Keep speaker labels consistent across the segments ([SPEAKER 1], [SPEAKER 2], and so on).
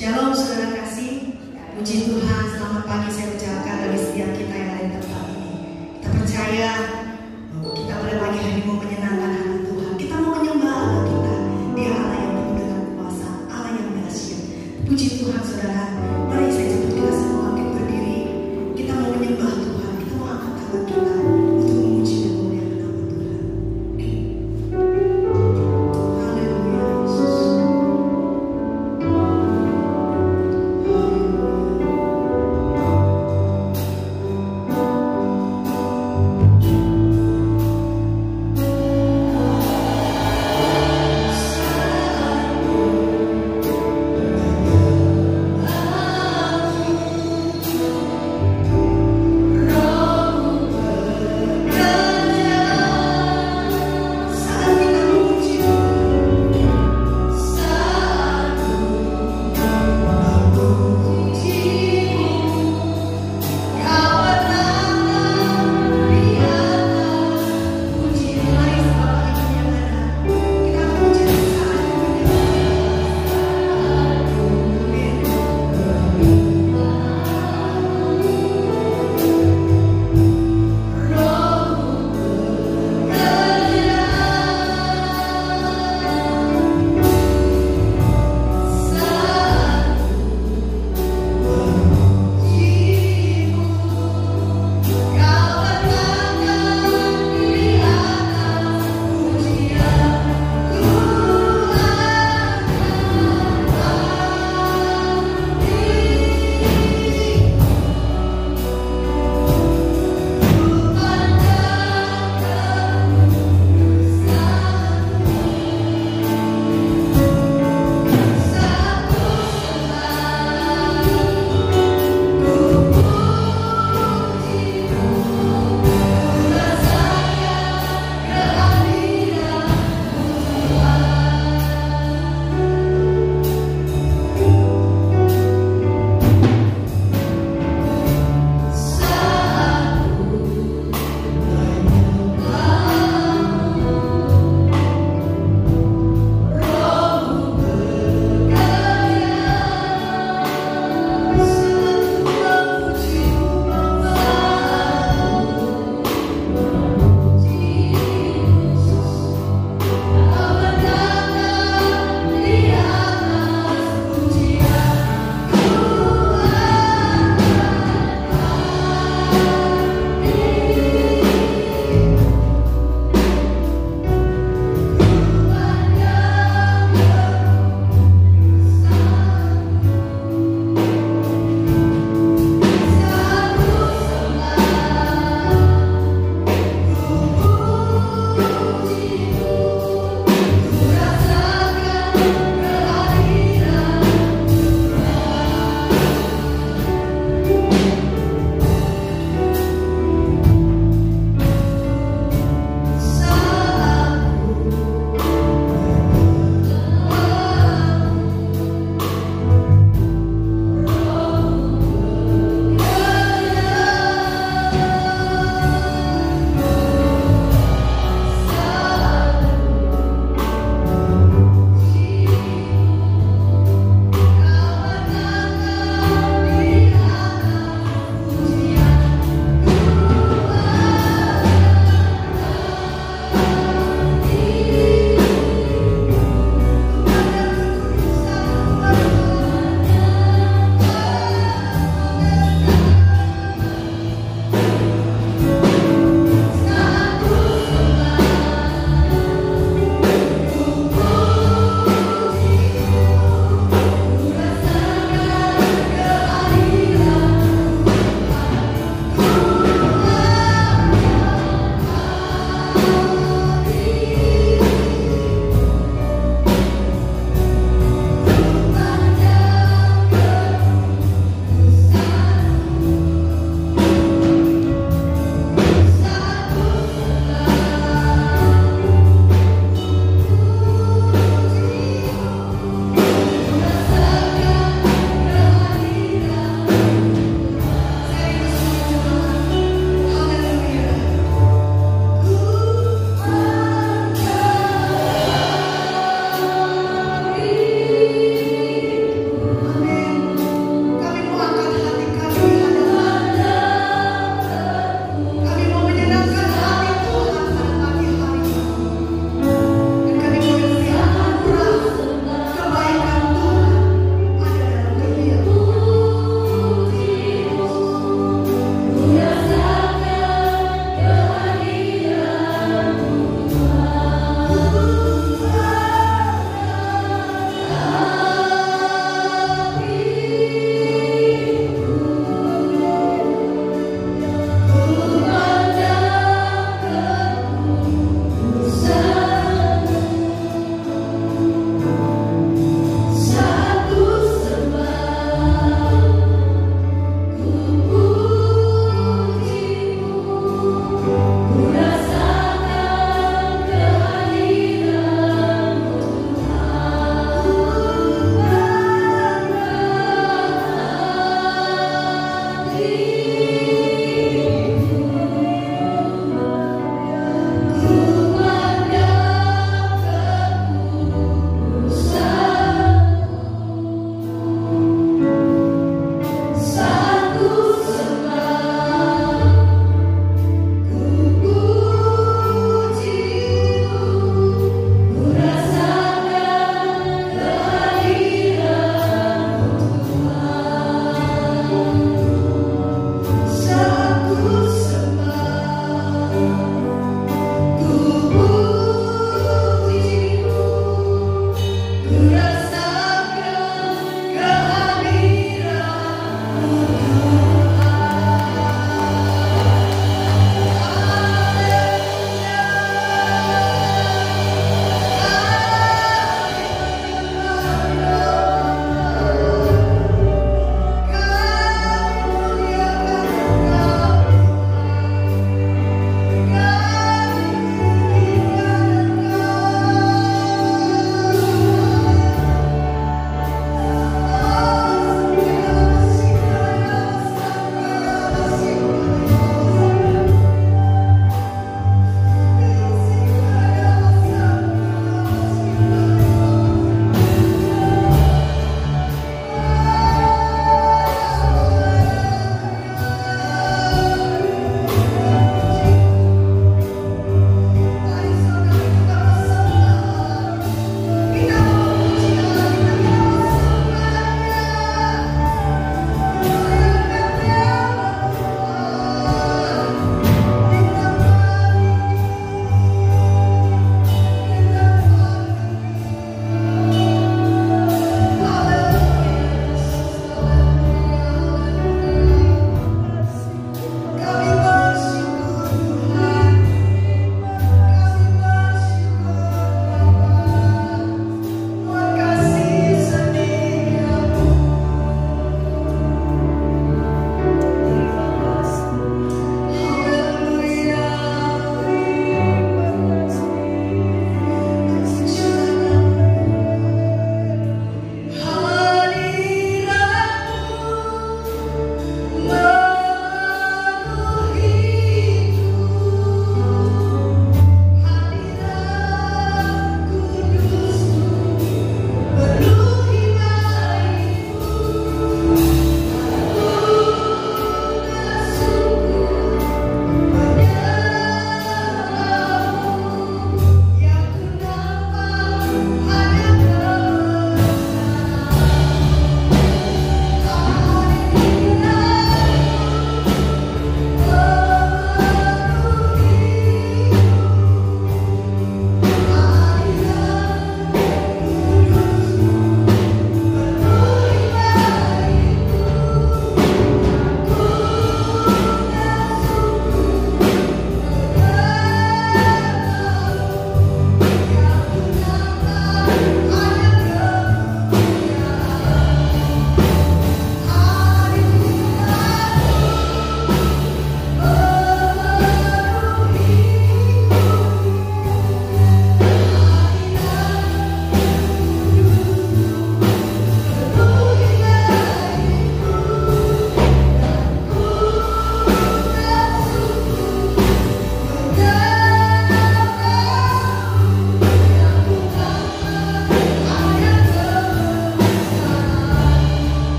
[SPEAKER 1] Shalom saudara kasih, puji Tuhan, selamat pagi saya ucapkan bagi setiap kita yang ada di tempat ini. Kita percaya bahwa kita pada pagi hari ini mau menyenangkan hati Tuhan. Kita mau menyembah Allah kita. Dia Allah yang penuh dengan kuasa, Allah yang dahsyat. Puji Tuhan saudara, mari saya jemput kita semua bangkit berdiri. Kita mau menyembah Tuhan, kita mau angkat tangan kita untuk memuji dan memuliakan nama Tuhan. Haleluya Yesus. Haleluya.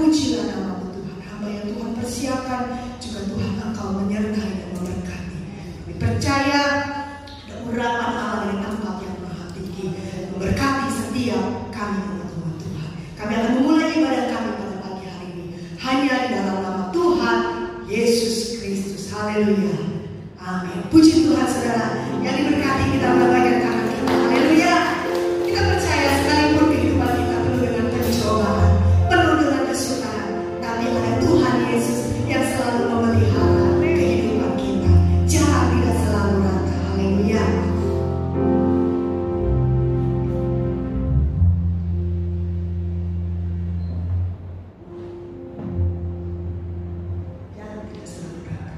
[SPEAKER 1] Pujilah nama Tuhan. Hamba yang Tuhan persiapkan juga Tuhan Engkau menyertai dan memberkati. Kami percaya ada urapan Allah dari tempat yang maha tinggi memberkati setiap kami umat Tuhan. Kami akan memulai ibadah kami pada pagi hari ini hanya di dalam nama Tuhan Yesus Kristus. Haleluya. Amin. Puji Tuhan saudara yang diberkati, kita melambaikan tangan kita. Haleluya. Kita percaya sekalipun kehidupan kita penuh dengan pencobaan, penuh dengan kesukaran, tapi ada Tuhan Yesus yang selalu memelihara kehidupan kita. Jalan tidak selalu rata. Haleluya. Jalan tidak selalu rata.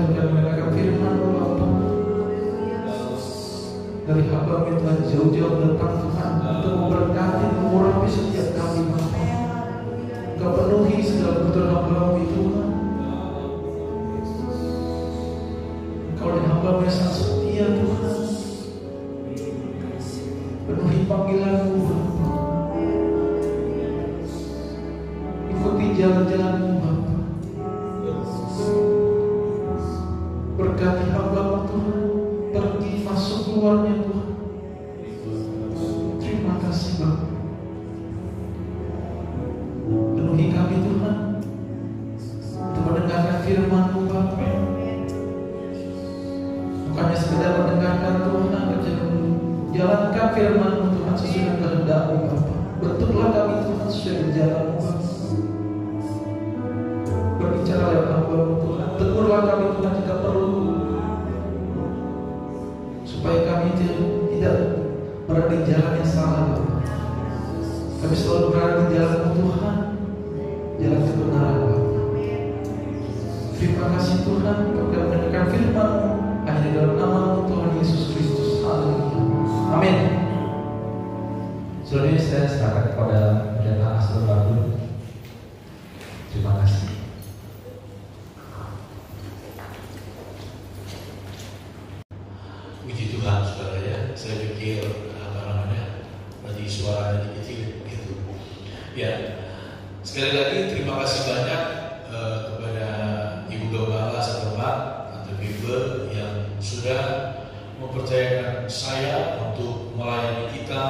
[SPEAKER 2] Tuhan kami mendengarkan firman-Mu Bapa. Dari hamba Tuhan jauh-jauh datang Tuhan untuk memberkati, mengurapi setiap kami Bapa. Engkau penuhi segala kebutuhan hamba-Mu Tuhan. Engkau dan hamba-Mu yang sangat setia Tuhan. Penuhi panggilan-Mu Bapa. Ikuti jalan-jalan-Mu Bapa. Berkati hamba-Mu Tuhan, pergi masuk keluarnya Tuhan. Terima kasih Bapa. Penuhi kami Tuhan untuk mendengarkan firman-Mu Bapa. Bukannya sekedar mendengarkan Tuhan, jalankan firman-Mu Tuhan sesuai dengan kehendak-Mu Bapa. Bentuklah kami Tuhan sesuai dengan jalan-Mu Bapa. Berbicara lewat hamba-Mu Tuhan. Tegurlah kami Tuhan jika perlu, supaya kami tidak berada di jalan yang salah Bapa. Kami selalu berada di jalan-Mu Tuhan, jalan kebenaran Bapa. Terima kasih Tuhan, kami mendengarkan firman-Mu hanya di dalam nama Tuhan Yesus Kristus. Haleluya. Amin.
[SPEAKER 3] Selanjutnya saya serahkan kepada Pendeta Asrul Bakul. Terima kasih.
[SPEAKER 4] Puji Tuhan saudara ya. Saya pikir tadi suaranya kecil gitu. Ya, sekali lagi terima kasih banyak kepada Ibu Gembala setempat atau Bible yang sudah mempercayakan saya untuk melayani kita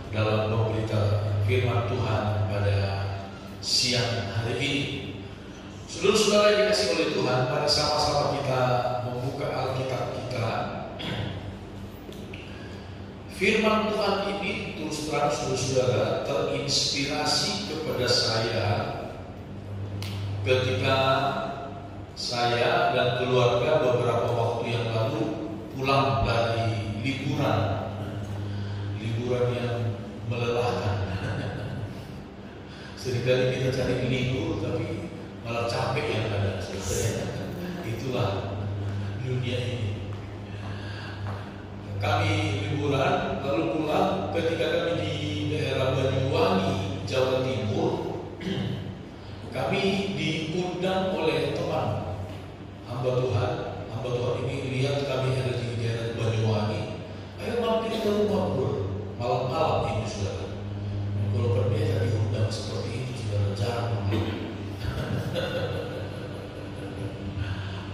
[SPEAKER 4] dalam memberitakan firman Tuhan pada siang hari ini. Saudara-saudara yang dikasihi oleh Tuhan, mari sama-sama kita membuka Alkitab kita. Firman Tuhan ini terus terang saudara-saudara terinspirasi kepada saya ketika saya dan keluarga beberapa waktu yang lalu pulang dari liburan yang melelahkan. Seringkali kita cari libur tapi malah capek yang ada. Itulah dunia ini. Kami liburan lalu pulang, ketika kami di daerah Banyuwangi, Jawa Timur, kami diundang oleh teman hamba Tuhan ini lihat kami ada di daerah Banyuwangi, ayo mampir ke rumah bro, malam-malam ini saudara. Kalau pendeta diundang seperti itu saudara jarang.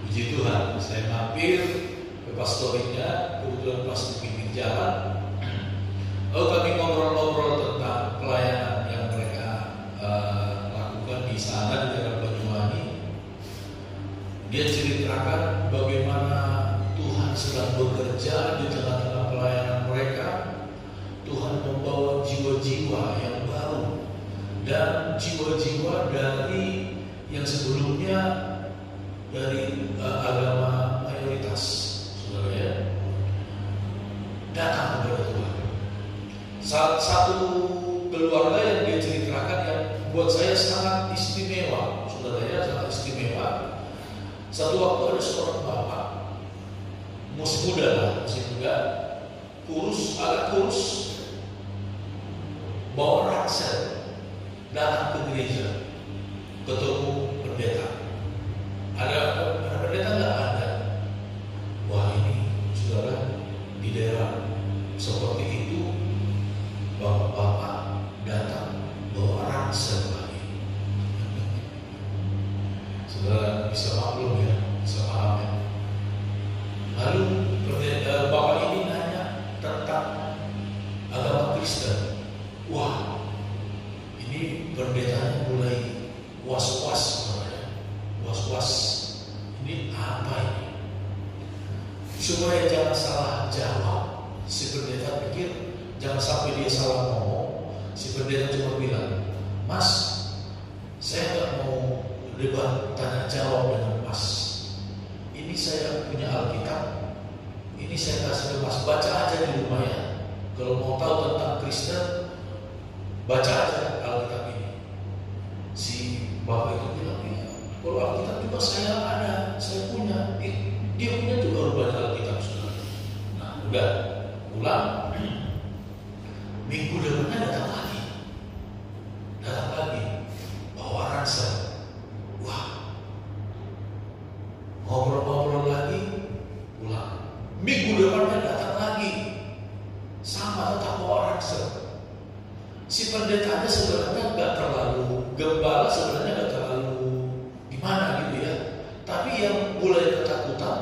[SPEAKER 4] Puji Tuhan, saya mampir ke pastorinya, kebetulan pas di pinggir jalan. Lalu kami ngobrol-ngobrol tentang pelayanan yang mereka lakukan di sana di daerah Banyuwangi. Dia ceritakan bagaimana Tuhan sedang bekerja di tengah-tengah pelayanan mereka. Tuhan membawa jiwa-jiwa yang baru dan jiwa-jiwa dari yang sebelumnya dari agama mayoritas, saudara ya, datang kepada Tuhan. Satu keluarga yang dia ceritakan yang buat saya sangat istimewa, saudara ya, sangat istimewa. Satu waktu ada seorang bapak, masih muda lah, kurus, agak kurus, bawa ransel, datang ke gereja, ketemu pendeta. Ada pendeta nggak ada? Wah ini saudara di daerah seperti itu, bapak-bapak datang bawa ransel lagi. Saudara bisa maklum ya, bisa paham ya. Lalu bapak ini nanya tentang agama Kristen. Wah, ini pendetanya mulai was-was, was-was. Ini apa ini? Supaya jangan salah jawab, si pendeta pikir jangan sampai dia salah ngomong. Si pendeta cuma bilang, Mas, saya nggak mau debat tanya jawab dengan Mas. Ini saya punya Alkitab. Ini saya kasih ke Mas, baca aja di rumah ya. Kalau mau tahu tentang Kristen, baca aja Alkitab ini. Si bapak itu bilang, kalau Alkitab juga saya ada, saya punya. Minggu depannya datang lagi. Bawa ransel. Wah, ngobrol-ngobrol lagi, pulang. Minggu depannya datang lagi, sama tetap bawa ransel. Si pendetanya sebenarnya nggak terlalu, gembala sebenarnya nggak terlalu gimana gitu ya. Tapi yang mulai ketakutan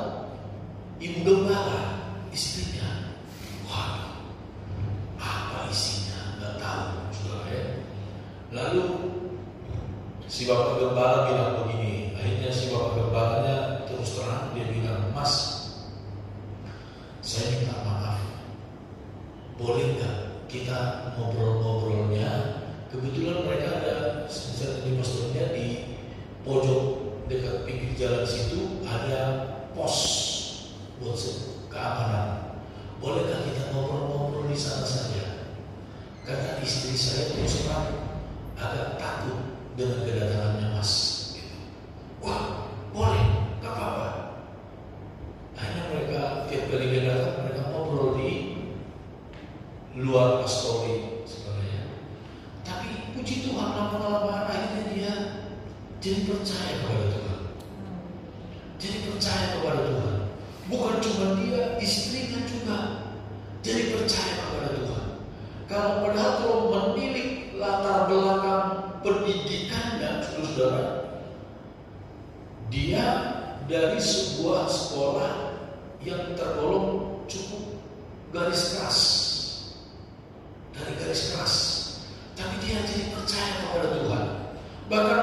[SPEAKER 4] ibu gembala, istrinya. Wah, apa isinya nggak tahu, saudara ya. Lalu si bapak gembala bilang begini. Akhirnya si bapak gembalanya terus terang, dia bilang, Mas, saya minta maaf, boleh nggak kita ngobrol-ngobrolnya? Kebetulan mereka ada di pastornya di pojok dekat pinggir jalan situ ada pos buat keamanan. Bolehkah kita ngobrol-ngobrol di sana saja? Karena istri saya terus terang agak takut dengan kedatangannya Mas. Gitu. Wah, boleh, gak apa-apa. Akhirnya mereka tiap kali dia datang, mereka ngobrol di luar pastori sebenarnya. Tapi puji Tuhan, lama-lama akhirnya dia jadi percaya kepada Tuhan. Jadi percaya kepada Tuhan. Bukan cuma dia, istrinya juga jadi percaya kepada Tuhan. Padahal kalau menilik latar belakang pendidikannya, saudara, dia dari sebuah sekolah yang tergolong cukup garis keras, dari garis keras, tapi dia jadi percaya kepada Tuhan. Bahkan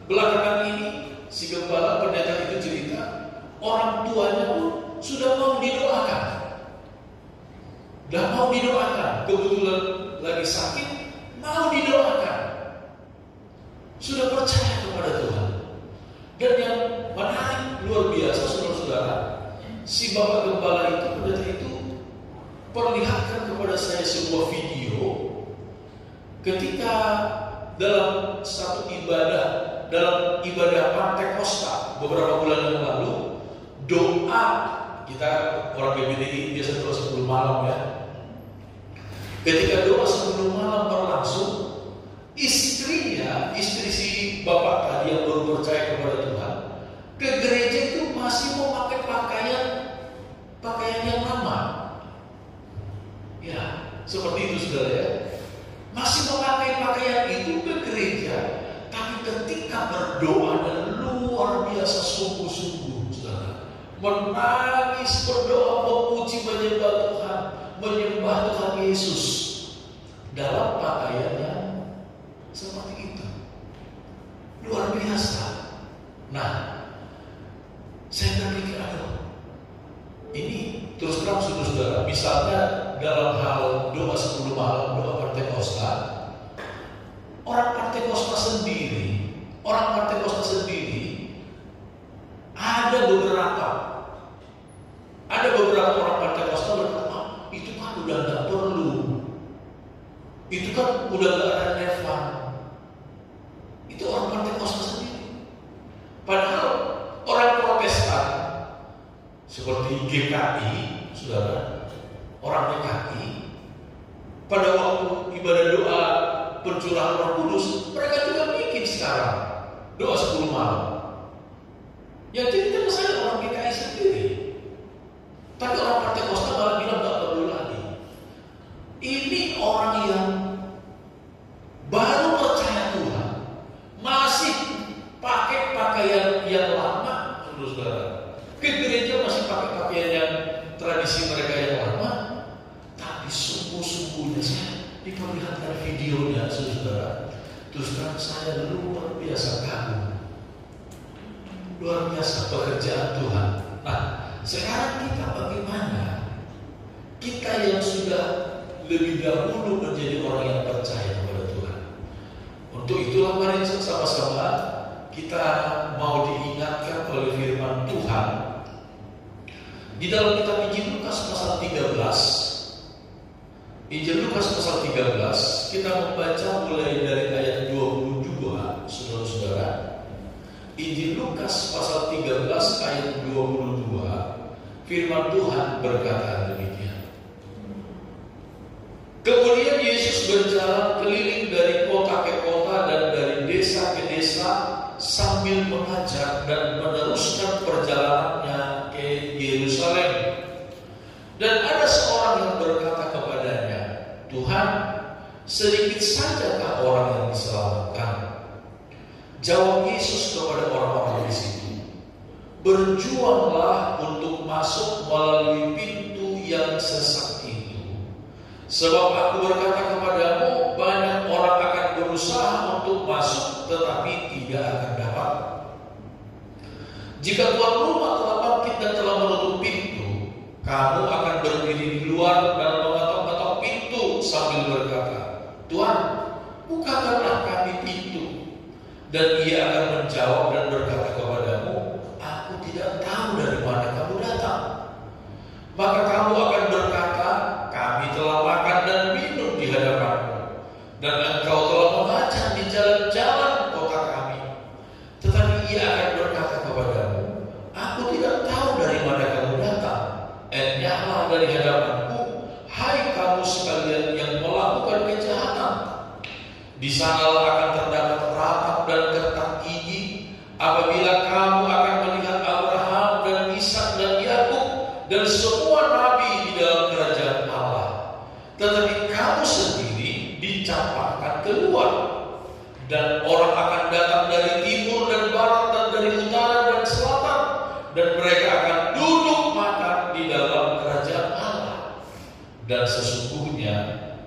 [SPEAKER 4] belakangan ini si gembala pendeta itu cerita, orang tuanya pun sudah mau didoakan, kebetulan lagi sakit, mau didoakan, sudah percaya kepada Tuhan. Dan yang menarik luar biasa, saudara-saudara, si bapak gembala itu, pendeta itu perlihatkan kepada saya sebuah video ketika dalam satu ibadah, dalam ibadah Pantekosta beberapa bulan yang lalu, doa kita orang BBTI biasa doa sebelum malam ya. Ketika doa sebelum malam berlangsung, istri si bapak tadi yang baru percaya kepada Tuhan ke gereja itu masih mau pakai pakaian yang lama. Ya, seperti itu saudara ya. Masih memakai pakaian itu ke gereja, tapi ketika berdoa dan luar biasa sungguh-sungguh, saudara, menangis berdoa memuji menyembah Tuhan Yesus dalam pakaian yang seperti itu, luar biasa. Nah, saya berpikir, ini terus terang saudara, misalnya dalam hal doa 10 malam, doa Pantekosta, orang Pantekosta sendiri ada beberapa orang Pantekosta berkata, itu kan udah nggak perlu, itu kan udah nggak relevan. Itu orang Pantekosta sendiri. Padahal orang Protestan seperti GKI, saudara, orang GKI, pada waktu ibadah doa pencurahan Roh Kudus, mereka juga bikin sekarang doa 10 malam. Yang cerita saya orang GKI sendiri. Tapi orang Pantekosta malah bilang gak perlu lagi. Ini orang yang baru percaya Tuhan, masih pakai pakaian yang lama, saudara. Ke gereja masih pakai pakaian yang tradisi mereka yang lama, tapi sungguh-sungguhnya saya diperlihatkan videonya, saudara. Terus terang saya luar biasa kagum, luar biasa pekerjaan Tuhan. Nah, sekarang kita bagaimana? Kita yang sudah lebih dahulu menjadi orang yang percaya kepada Tuhan. Untuk itulah mari sama-sama kita mau diingatkan oleh firman Tuhan di dalam kitab Injil Lukas pasal 13. Injil Lukas pasal 13, kita membaca mulai dari ayat 22, saudara-saudara. Injil Lukas pasal 13 ayat 22, firman Tuhan berkata demikian. Kemudian Yesus berjalan keliling dari kota ke kota dan dari desa ke desa sambil mengajar dan meneruskan perjalanannya ke Yerusalem. Dan ada seorang yang berkata kepadanya, "Tuhan, sedikit sajakah orang yang diselamatkan?" Jawab Yesus kepada orang-orang di situ, "Berjuanglah untuk masuk melalui pintu yang sesak itu. Sebab aku berkata kepadamu, banyak orang akan berusaha untuk masuk, tetapi tidak akan dapat. Jika tuan rumah telah bangkit dan telah menutup pintu, kamu akan berdiri di luar dan mengetok-ngetok pintu sambil berkata, 'Tuhan, bukakanlah kami pintu.' Dan ia akan menjawab dan berkata kepadamu, 'Aku tidak tahu dari mana kamu datang.' Maka kamu akan berkata, 'Kami telah makan dan minum di hadapanmu, dan engkau telah mengajar di jalan-jalan kota kami.' Tetapi ia akan berkata kepadamu, 'Aku tidak tahu dari mana kamu datang. Enyahlah dari hadapanku, hai kamu sekalian yang melakukan kejahatan.' Di sanalah akan terdapat ratap dan gertak gigi apabila kamu akan melihat Abraham dan Ishak dan Yakub dan semua nabi di dalam kerajaan Allah. Tetapi kamu sendiri dicampakkan keluar. Dan orang akan datang dari timur dan barat dan dari utara dan selatan, dan mereka akan duduk makan di dalam kerajaan Allah. Dan sesungguhnya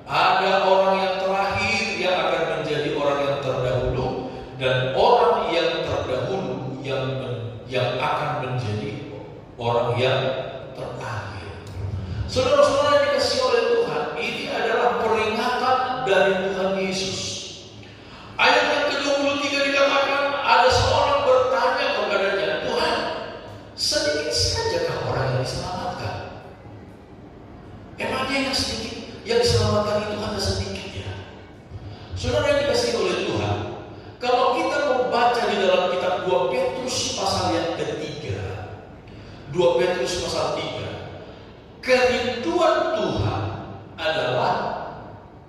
[SPEAKER 4] ada orang yang terakhir yang akan menjadi orang yang terdahulu, dan orang yang terdahulu yang akan menjadi orang yang terakhir." Saudara-saudara yang dikasihi oleh Tuhan, ini adalah peringatan dari Tuhan Yesus. Ayat yang ke-23 dikatakan, ada seorang bertanya kepadanya, "Tuhan, sedikit sajakah orang yang diselamatkan?" Emangnya yang sedikit, yang diselamatkan itu hanya sedikit ya? Saudara yang dikasihi oleh Tuhan, kalau kita membaca di dalam kitab 2 Petrus pasal yang ketiga, 2 Petrus pasal 3, kerinduan Tuhan adalah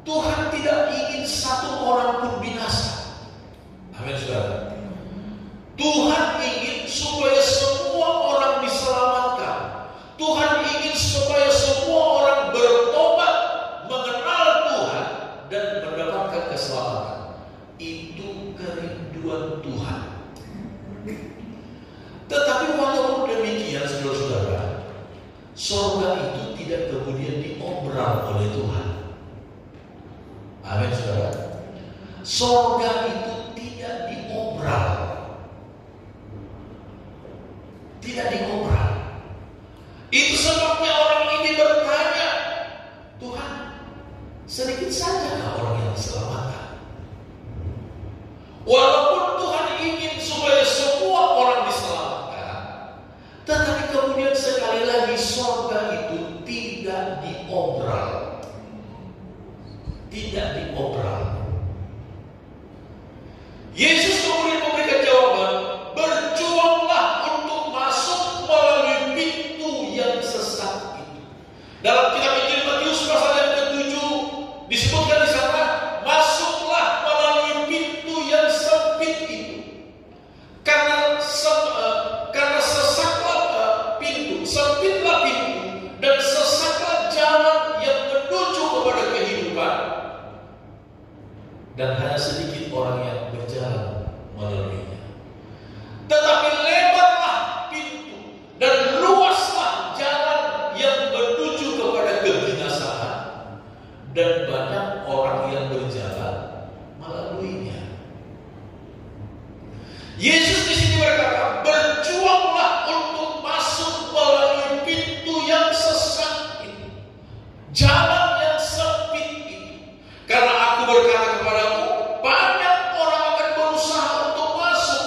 [SPEAKER 4] Tuhan tidak ingin satu orang pun binasa. Amin, saudara. Tuhan ingin supaya semua orang diselamatkan. Tuhan ingin supaya semua orang bertobat, mengenal Tuhan, dan mendapatkan keselamatan. Itu kerinduan Tuhan. Tetapi walaupun demikian, saudara-saudara, surga itu tidak kemudian diobral oleh Tuhan. Amin, saudara. Surga itu tidak diobral. Tidak diobral. Itu sebabnya orang ini bertanya, "Tuhan, sedikit sajakah orang yang diselamatkan?" Walaupun Tuhan ingin supaya semua orang diselamatkan, tetapi kemudian sekali lagi surga itu tidak diobral. Tidak diobral. Yesus kemudian memberikan jawaban, "Berjuanglah untuk masuk melalui pintu yang sesat itu." Dalam kitab Injil Matius pasal yang ke-7 disebutkan di sana, "Masuklah melalui pintu yang sempit itu. Karena sesaklah pintu, sempitlah pintu, dan sesaklah jalan yang menuju kepada kehidupan. Dan hanya sedikit orang yang berjalan melaluinya. Tetapi lebarlah pintu dan luaslah jalan yang menuju kepada kebinasaan, dan banyak orang yang berjalan melaluinya." Yesus di sini berkata, "Berjuanglah untuk masuk melalui pintu yang sesat itu, jalan yang sempit itu. Karena aku berkata kepadamu, banyak orang akan berusaha untuk masuk,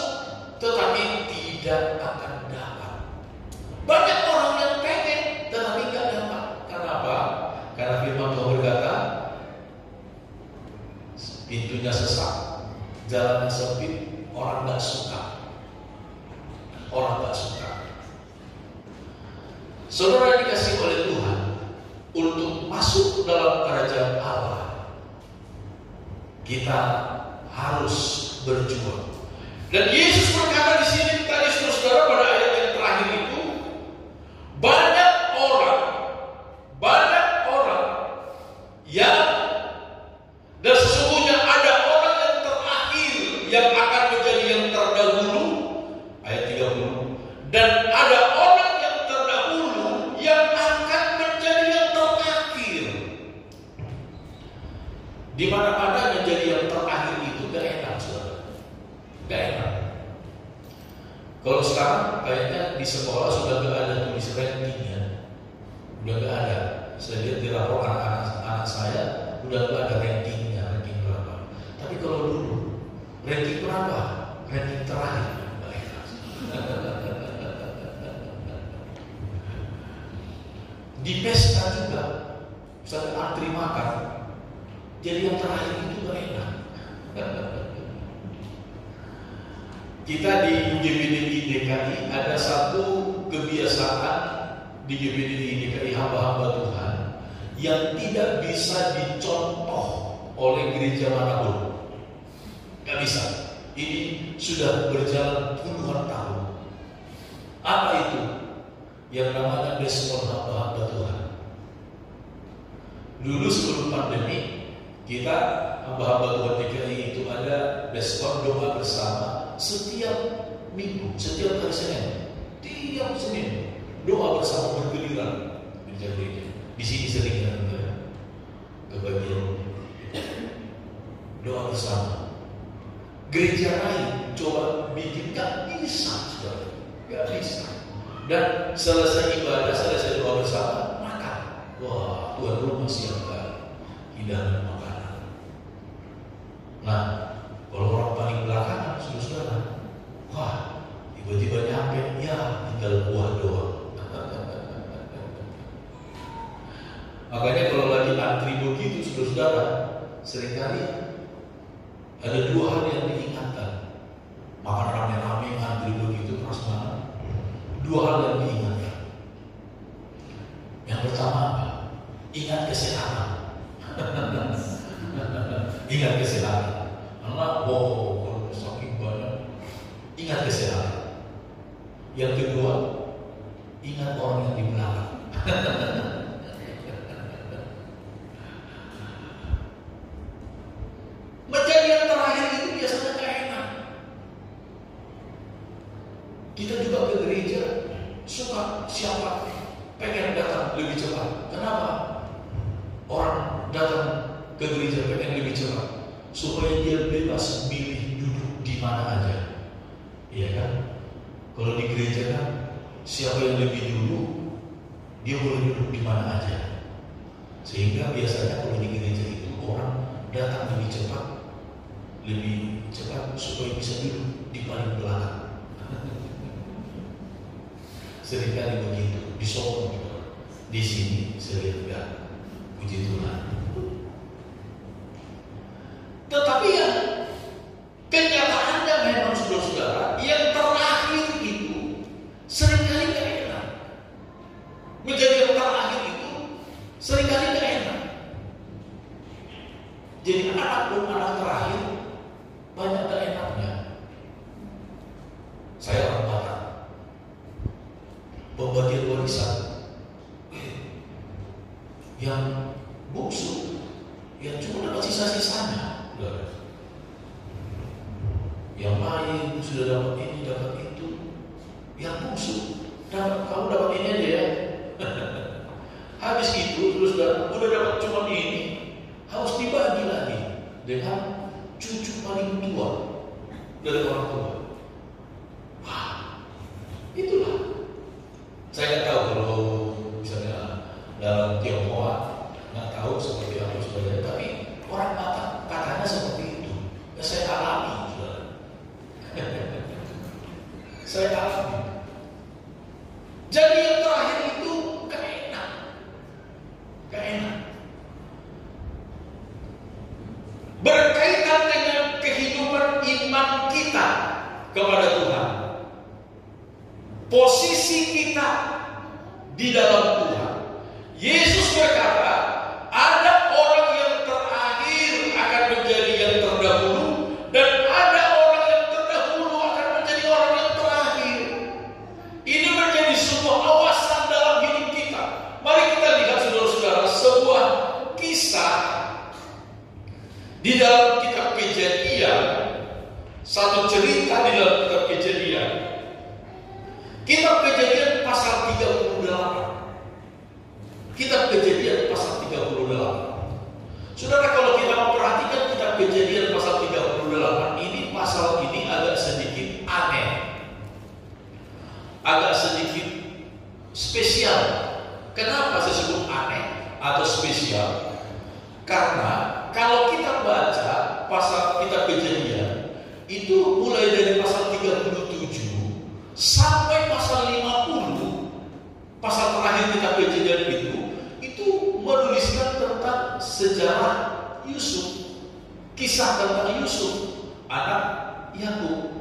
[SPEAKER 4] tetapi tidak akan dapat." Banyak orang yang pengen, tetapi tidak dapat. Kenapa? Karena firman Tuhan berkata, pintunya sesak, jalannya sempit, orang tidak suka. Orang tidak suka. Saudara yang dikasihi oleh Tuhan, untuk masuk dalam kerajaan Allah kita harus berjuang. Dan Yesus berkata di sini tadi saudara pada ayat yang terakhir itu, banyak orang yang, dan sesungguhnya ada orang yang terakhir yang akan menjadi yang terdahulu, ayat 30, dan ada orang yang terdahulu yang akan menjadi yang terakhir. Di mana-mana menjadi yang terakhir itu gak enak, saudara. Gak enak. Kalau sekarang kayaknya di sekolah sudah gak ada tulis rankingnya, udah gak ada. Saya lihat di rapor anak-anak saya udah gak ada ranking berapa. Tapi kalau dulu ranking berapa? Ranking terakhir. Gak enak. Di pesta juga, misalnya antri makan, jadi yang terakhir itu gak enak. Kita di GBDI DKI ada satu kebiasaan di GBDI DKI hamba-hamba Tuhan yang tidak bisa dicontoh oleh gereja manapun. Gak bisa. Ini sudah berjalan puluhan tahun. Apa itu? Yang namanya respon hamba-hamba Tuhan. Dulu sebelum pandemi, kita hamba-hamba Tuhan DKI itu ada respon doa bersama setiap minggu, setiap hari Senin, tiap Senin doa bersama bergiliran di gereja. Di sini sering ya, kebagian doa bersama. Gereja lain coba bikin, gak bisa, saudara, gak bisa. Dan selesai ibadah, selesai doa bersama, makan. Wah, tuan rumah siapkan hidangan makanan. Nah, kalau orang paling belakangan, saudara, wah, tiba-tiba nyampe, ya tinggal buah doang. Makanya kalau lagi antri begitu, saudara, seringkali ada dua hal yang diingatkan. Makan rame-rame, antri begitu, prasmanan. Dua hal yang diingatkan. Yang pertama apa? Ingat kesehatan. Ingat kesehatan. Karena kalau saking banyak, ingat kesehatan. Yang kedua, ingat orang yang di belakang. Menjadi yang terakhir itu biasanya gak enak. Kita juga ke gereja suka siapa pengen datang lebih cepat. Kenapa? Orang datang ke gereja pengen lebih cepat supaya dia bebas milih duduk di mana aja. Iya kan? Kalau di gereja kan siapa yang lebih dulu dia boleh duduk di mana aja. Sehingga biasanya kalau di gereja itu orang datang lebih cepat supaya bisa duduk di paling belakang. Seringkali begitu, disokong juga. Di sini saya lihat enggak, puji Tuhan. Tetapi yang kenyataannya memang saudara-saudara, yang terakhir itu seringkali gak enak. Menjadi yang terakhir itu seringkali gak enak. Jadi anak terakhir banyak gak enaknya. Saya orang Batak, pembagian warisan yang bungsu, yang cuma dapat sisa-sisanya, yang lain sudah dapat ini, dapat itu, yang bungsu kamu dapat ini aja ya. Habis itu terus udah dapat cuma ini, harus dibagi lagi dengan cucu paling tua dari orang tua. Wah, itulah. Saya nggak tahu kalau misalnya dalam Tionghoa, nggak tahu seperti apa sebenarnya, tapi orang Batak katanya seperti itu. Ya, saya alami, saudara. Saya alami. Jadi yang terakhir itu gak enak. Berkaitan dengan kehidupan iman kita kepada Tuhan. Posisi kita di dalam Tuhan. Yesus berkata, ada orang yang terakhir akan menjadi yang Di dalam kitab Kejadian, satu cerita di dalam kitab Kejadian, kitab Kejadian pasal 38. Kitab Kejadian pasal 38. Saudara, kalau kita memperhatikan kitab Kejadian pasal 38 ini, pasal ini agak sedikit aneh, agak sedikit spesial. Kenapa saya sebut aneh atau spesial? Karena kalau kita baca pasal kitab Kejadian itu mulai dari pasal 37 sampai pasal 50, pasal terakhir kitab Kejadian itu menuliskan tentang sejarah Yusuf, kisah tentang Yusuf, anak Yakub.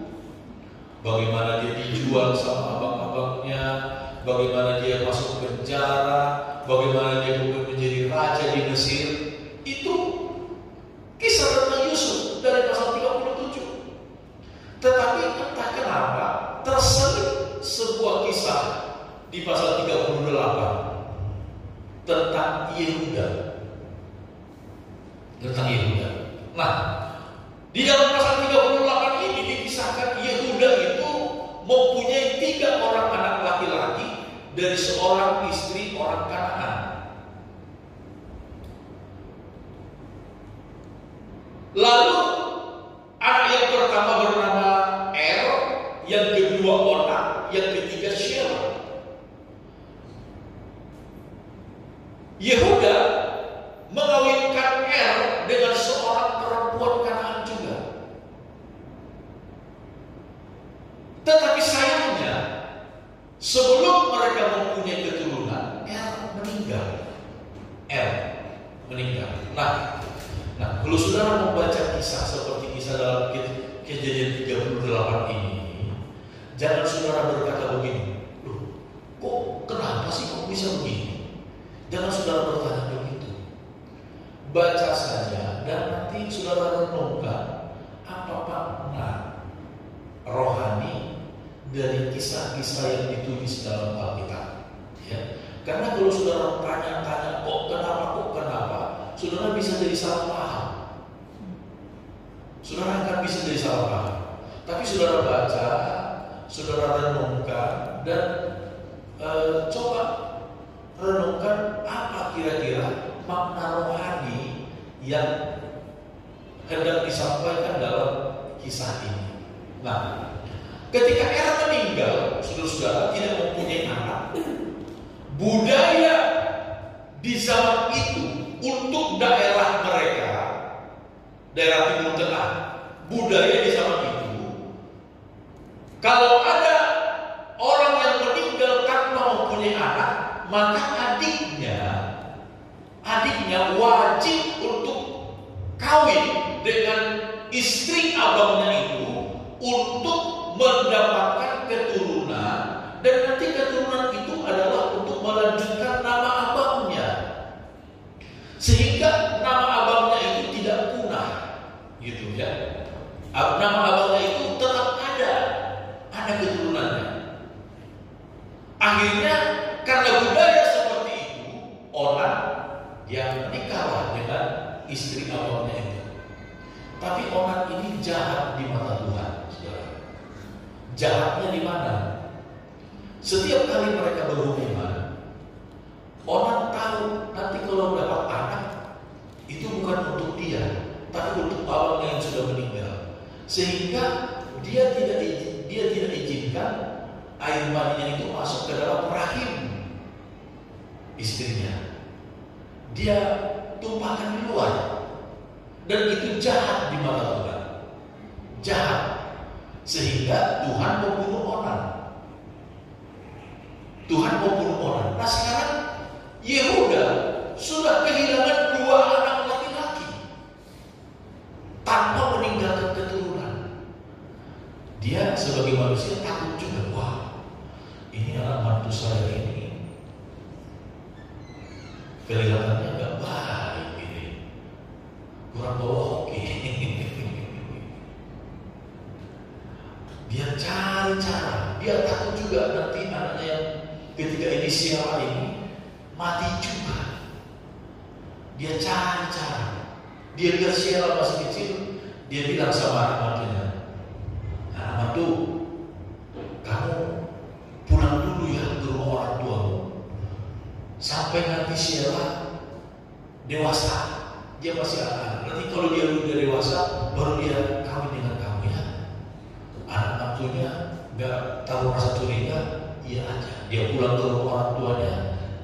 [SPEAKER 4] Bagaimana dia dijual sama abang-abangnya, bagaimana dia masuk penjara, bagaimana dia menjadi raja di Mesir. Itu kisah tentang Yusuf dari pasal 37. Tetapi entah kenapa terselip sebuah kisah di pasal 38 tentang Yehuda. Tentang Yehuda. Nah, di dalam pasal 38 ini dikisahkan Yehuda itu mempunyai 3 orang anak laki-laki dari seorang istri orang Kanaan. Lalu anak yang pertama bernama Er, yang kedua Onan, yang ketiga Shelah. Yehuda mengawinkan Er dengan seorang perempuan Kanaan juga. Tetapi sayangnya, sebelum mereka mempunyai keturunan, Er meninggal. Nah, kalau saudara membaca kisah seperti kisah dalam Kejadian 38 ini, jangan saudara berkata begini, loh, kenapa sih kok bisa begini? Jangan saudara bertanya begitu. Baca saja dan nanti saudara renungkan apa makna rohani dari kisah-kisah yang ditulis dalam Alkitab. Ya. Karena kalau saudara tanya-tanya kok kenapa, saudara bisa jadi salah paham. Saudara akan bisa jadi salah paham. Tapi saudara baca, saudara renungkan dan coba renungkan apa kira-kira makna rohani yang hendak disampaikan dalam kisah ini. Nah, ketika Er meninggal, saudara-saudara tidak mempunyai anak, budaya di zaman itu untuk daerah mereka, daerah Timur Tengah, budaya di zaman itu, kalau ada orang yang meninggal tanpa mempunyai anak, maka adiknya wajib untuk kawin dengan istri abangnya itu untuk mendapatkan keturunan, dan nanti keturunan itu adalah untuk melanjutkan nama abangnya, sehingga nama abangnya itu tidak punah, gitu ya. Nama abangnya itu tetap ada keturunannya. Akhirnya karena budaya seperti itu, orang yang menikahlah dengan istri abangnya itu. Tapi orang ini jahat di mata Tuhan, saudara. Jahatnya di mana? Setiap kali mereka berhubungan, orang tahu nanti kalau dapat anak itu bukan untuk dia, tapi untuk abangnya yang sudah meninggal. Sehingga dia tidak izinkan air maninya itu masuk ke dalam rahim istrinya. Dia tumpahkan di luar. Dan itu jahat di mata Tuhan. Jahat. Sehingga Tuhan membunuh orang. Nah sekarang Yehuda sudah kehilangan 2 anak laki-laki tanpa meninggalkan keturunan. Dia sebagai manusia takut juga. Wah, ini anak mantu saya ini kelihatannya gak baik ini, kurang bawa hoki. Dia cari cara. Dia takut juga nanti anaknya yang ketika inisial ini mati juga. Dia cari cara. Dia lihat Sheila masih kecil, dia bilang sama anak mantunya, anak mantu, kamu pulang dulu ya ke rumah orang tuamu. Sampai nanti Sheila dewasa, dia masih anak. Nanti kalau dia udah dewasa, baru dia kawin dengan kamu ya. Anak mantunya nggak tahu rasa curiga, iya aja. Dia pulang ke rumah orang tuanya,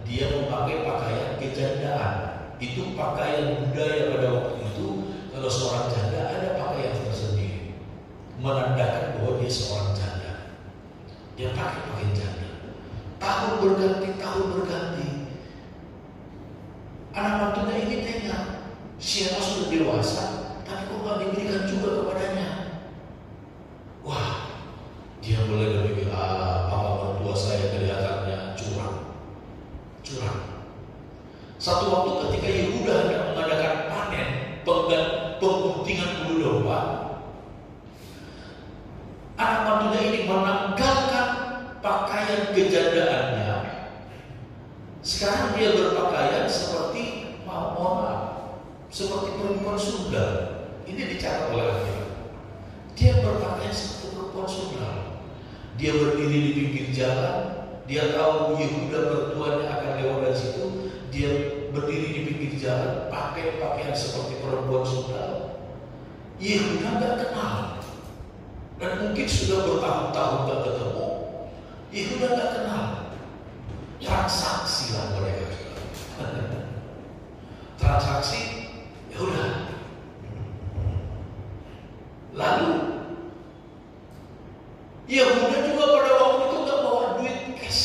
[SPEAKER 4] dia memakai pakaian kejandaan. Itu pakaian budaya pada waktu itu. Kalau seorang janda ada pakaian tersendiri, menandakan bahwa dia seorang janda. Dia pakai pakaian janda. Tahun berganti. Anak mantunya ini tengah, siapa sudah dewasa, tapi kok nggak diberikan juga kepadanya. Wah, dia mulai berpikir, papa mertua saya kelihatannya curang. Satu waktu ketika Yehuda hendak mengadakan panen pengguntingan bulu domba, anak mantunya ini menanggalkan pakaian kejandaannya. Sekarang dia berpakaian seperti seperti perempuan Sunda. Ini dicatat oleh Alkitab. Dia berpakaian seperti perempuan Sunda. Dia berdiri di pinggir jalan. Dia tahu Yehuda mertuanya akan lewat dari situ. Dia berdiri di pinggir jalan, pakai pakaian seperti perempuan Sunda. Yehuda nggak kenal, dan mungkin sudah bertahun-tahun nggak ketemu. Yehuda nggak kenal. Transaksi lah mereka. Transaksi, ya udah. Lalu Yehuda juga pada waktu itu nggak bawa duit cash.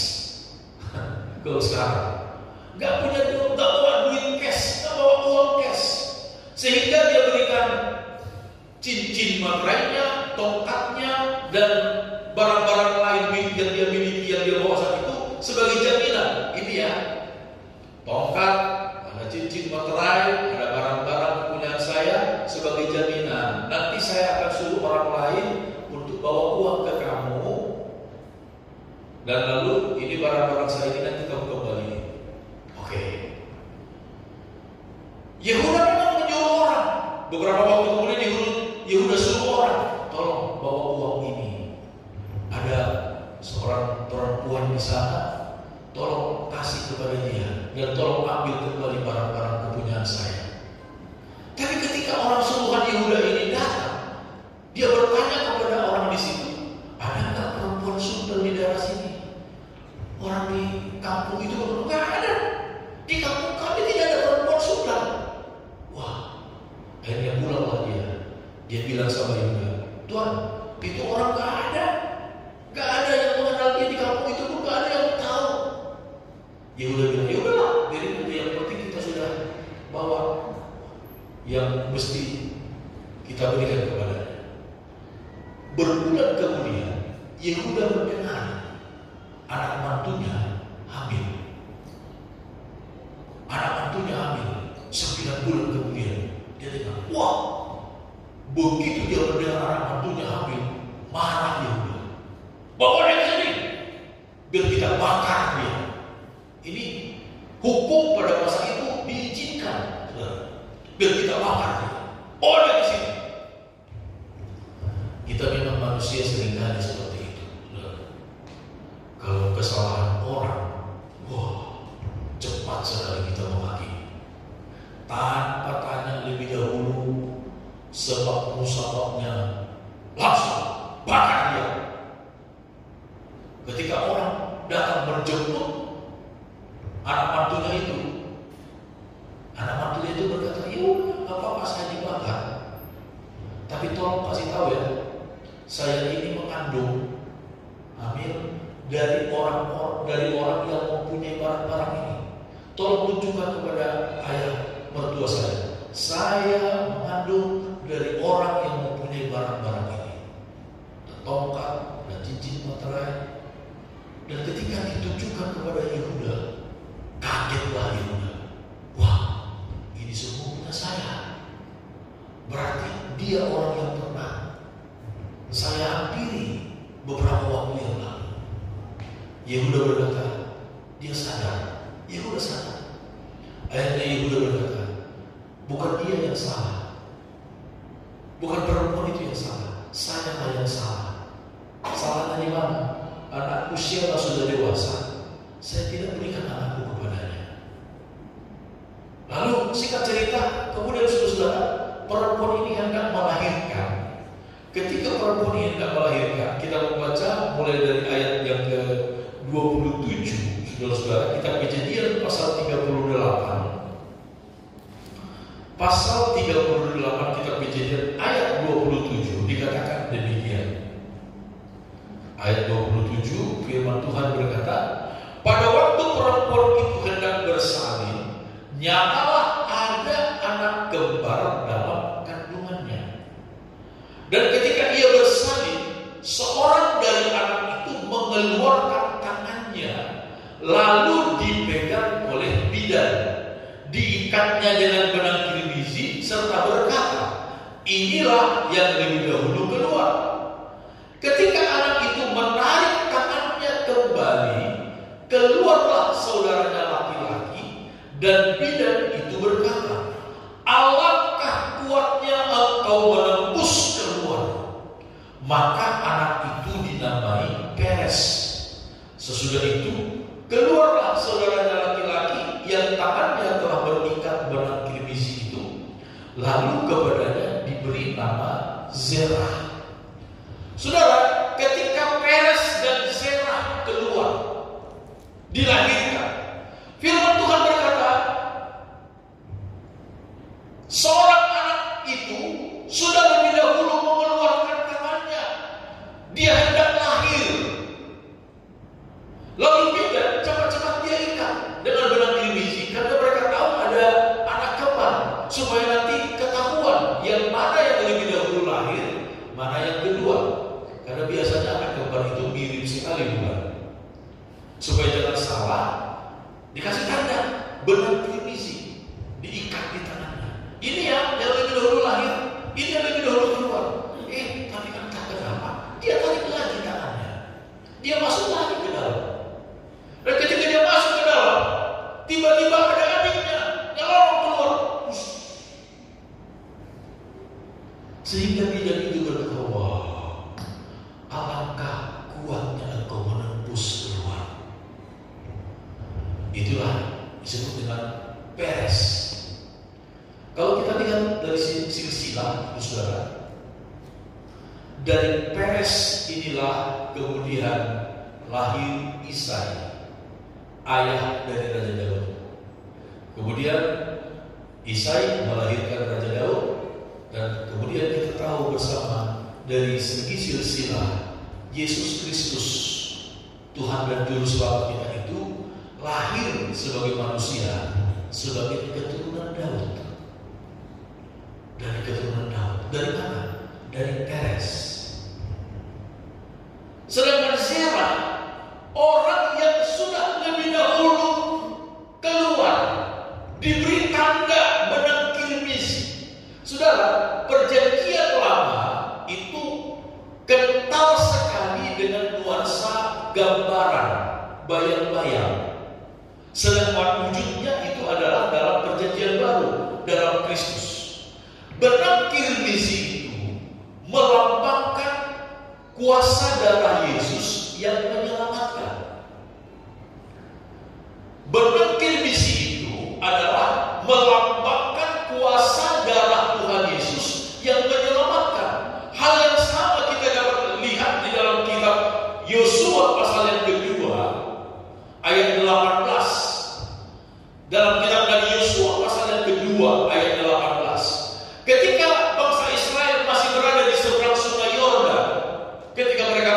[SPEAKER 4] Kalau sekarang nggak punya duit, nggak bawa duit cash, nggak bawa uang cash, sehingga dia berikan cincin materainya, tongkatnya, dan barang-barang lain yang dia miliki yang dia bawa saat itu sebagai jaminan. Ini ya, tongkat, ada cincin materai, ada barang-barang kepunyaan saya sebagai jaminan. Nanti saya akan suruh orang lain untuk bawa uang ke kamu, dan lalu ini barang-barang saya ini nanti kamu kembali. Oke. Yehuda memang menyuruh orang. Beberapa waktu kemudian Yehuda suruh orang, tolong bawa uang ini. Ada seorang perempuan di sana, tolong kasih kepada dia, dan tolong ambil kembali barang-barang kepunyaan saya. Tapi ketika orang suruhan Yehuda ini datang, dia bertanya kepada orang di situ, ada nggak perempuan Sunda di daerah sini? Orang di kampung itu nggak ada. Di kampung kami tidak ada perempuan Sunda. Wah, akhirnya pulanglah dia. Dia bilang sama Yehuda, Tuhan, itu orang nggak ada. Gak ada yang mengenal dia di kampung itu pun, gak ada yang tahu. Yehuda bilang, ya udahlah, biarin aja, yang penting kita sudah bawa yang mesti kita berikan kepadanya. Berbulan kemudian, Yehuda mendengar anak mantunya hamil. Anak mantunya hamil 9 bulan kemudian. Dia dengar, wah, begitu dia mendengar anak mantunya hamil, marah Yehuda. Bawa dia ke sini, biar kita bakar dia. Ini hukum pada masa itu diizinkan, biar kita bakar dia. Bawa dia ke sini. Kita memang manusia seringkali seperti itu. Kalau kesalahan orang, wah, cepat sekali kita menghakimi. Tanpa tanya lebih dahulu sebab musababnya, langsung bakar dia. Ketika orang datang menjemput anak mantunya itu berkata, ya udah, apa-apa saya dibakar. Tapi tolong kasih tahu ya, saya ini mengandung hamil dari orang yang mempunyai barang-barang ini. Tolong tunjukkan kepada ayah mertua saya. Saya mengandung dari orang yang mempunyai barang-barang ini. Tongkat dan cincin materai. Dan ketika ditunjukkan kepada Yehuda, kagetlah Yehuda. Wah, ini semua punya saya. Berarti dia orang yang pernah saya hampiri beberapa waktu yang lalu. Yehuda berkata, dia sadar. Yehuda sadar. Akhirnya Yehuda berkata, Bukan dia yang salah, bukan perempuan itu yang salah, saya yang salah. Salahnya di mana? Anak usia sudah dewasa, saya tidak berikan anakku kepadanya. Lalu singkat cerita, kemudian saudara, perempuan ini hendak melahirkan. Ketika perempuan ini hendak melahirkan, kita membaca mulai dari ayat yang ke-27, saudara-saudara, kita Kejadian pasal 38. Pasal 38 kitab Kejadian ayat 27 dikatakan demikian. Ayat 27 firman Tuhan berkata, pada waktu perempuan itu hendak bersalin, nyatalah ada anak kembar dalam kandungannya. Dan ketika ia bersalin, seorang dari anak itu mengeluarkan tangannya, lalu dipegang oleh bidan, diikatnya dengan benang kirmizi serta berkata, inilah yang lebih dahulu keluar. Ketika anak itu menarik tangannya kembali, keluarlah saudaranya laki-laki, dan bidan itu berkata, alangkah kuatnya engkau menembus keluar. Maka anak itu dinamai Peres. Sesudah itu keluarlah saudaranya laki-laki yang tangannya telah berikat benang kirmizi itu, lalu kepadanya diberi nama Zerah. Saudara, ketika Peres dan Zerah keluar, dilahirkan, firman Tuhan berkata, seorang anak itu sudah lebih dahulu mengeluarkan tangannya. Dia hendak lahir. Lalu bidan cepat-cepat dia ikat dengan benang kirmizi, karena mereka tahu ada anak kembar, supaya nanti ketahuan yang mana yang lebih dahulu lahir, mana yang kedua. Karena biasanya anak kembar itu mirip sekali, bukan? Supaya jangan salah, dikasih tanda benang kirmizi, diikat di tangannya. Ini yang lebih dahulu lahir, ini yang lebih dahulu keluar. Tapi entah kenapa dia tarik lagi tangannya, dia masuk lagi ke dalam. Dan ketika dia masuk ke dalam, tiba-tiba ada adiknya yang lorong keluar. Sehingga bidan itu berkata, wah, alangkah kuatnya engkau menembus keluar. Itulah disebut dengan Peres. Kalau kita lihat dari silsilah, saudara, dari Peres inilah kemudian lahir Isai, ayah dari Raja Daud. Kemudian Isai melahirkan Raja Daud, dan kemudian kita tahu bersama dari segi silsilah Yesus Kristus, Tuhan dan Juru Selamat kita itu lahir sebagai manusia, sebagai keturunan Daud. Dari keturunan Daud, dari mana? Dari Peres. Sedangkan Zerah, orang yang sudah lebih dahulu keluar, diberi tanda benang kirmizi. Saudara, perjanjian lama itu kental sekali dengan nuansa gambaran, bayang-bayang. Sedangkan wujudnya itu adalah dalam perjanjian baru, dalam Kristus. Benang kirmizi itu melambangkan kuasa darah Yesus yang menyelamatkan. Benang kirmizi itu adalah melambangkan kuasa darah Tuhan Yesus yang menyelamatkan. Hal yang sama kita dapat lihat di dalam kitab Yosua pasal yang kedua ayat 18. Dalam kitab Nabi Yosua pasal yang kedua ayat 18. Ketika bangsa Israel masih berada di seberang sungai Yordan, ketika mereka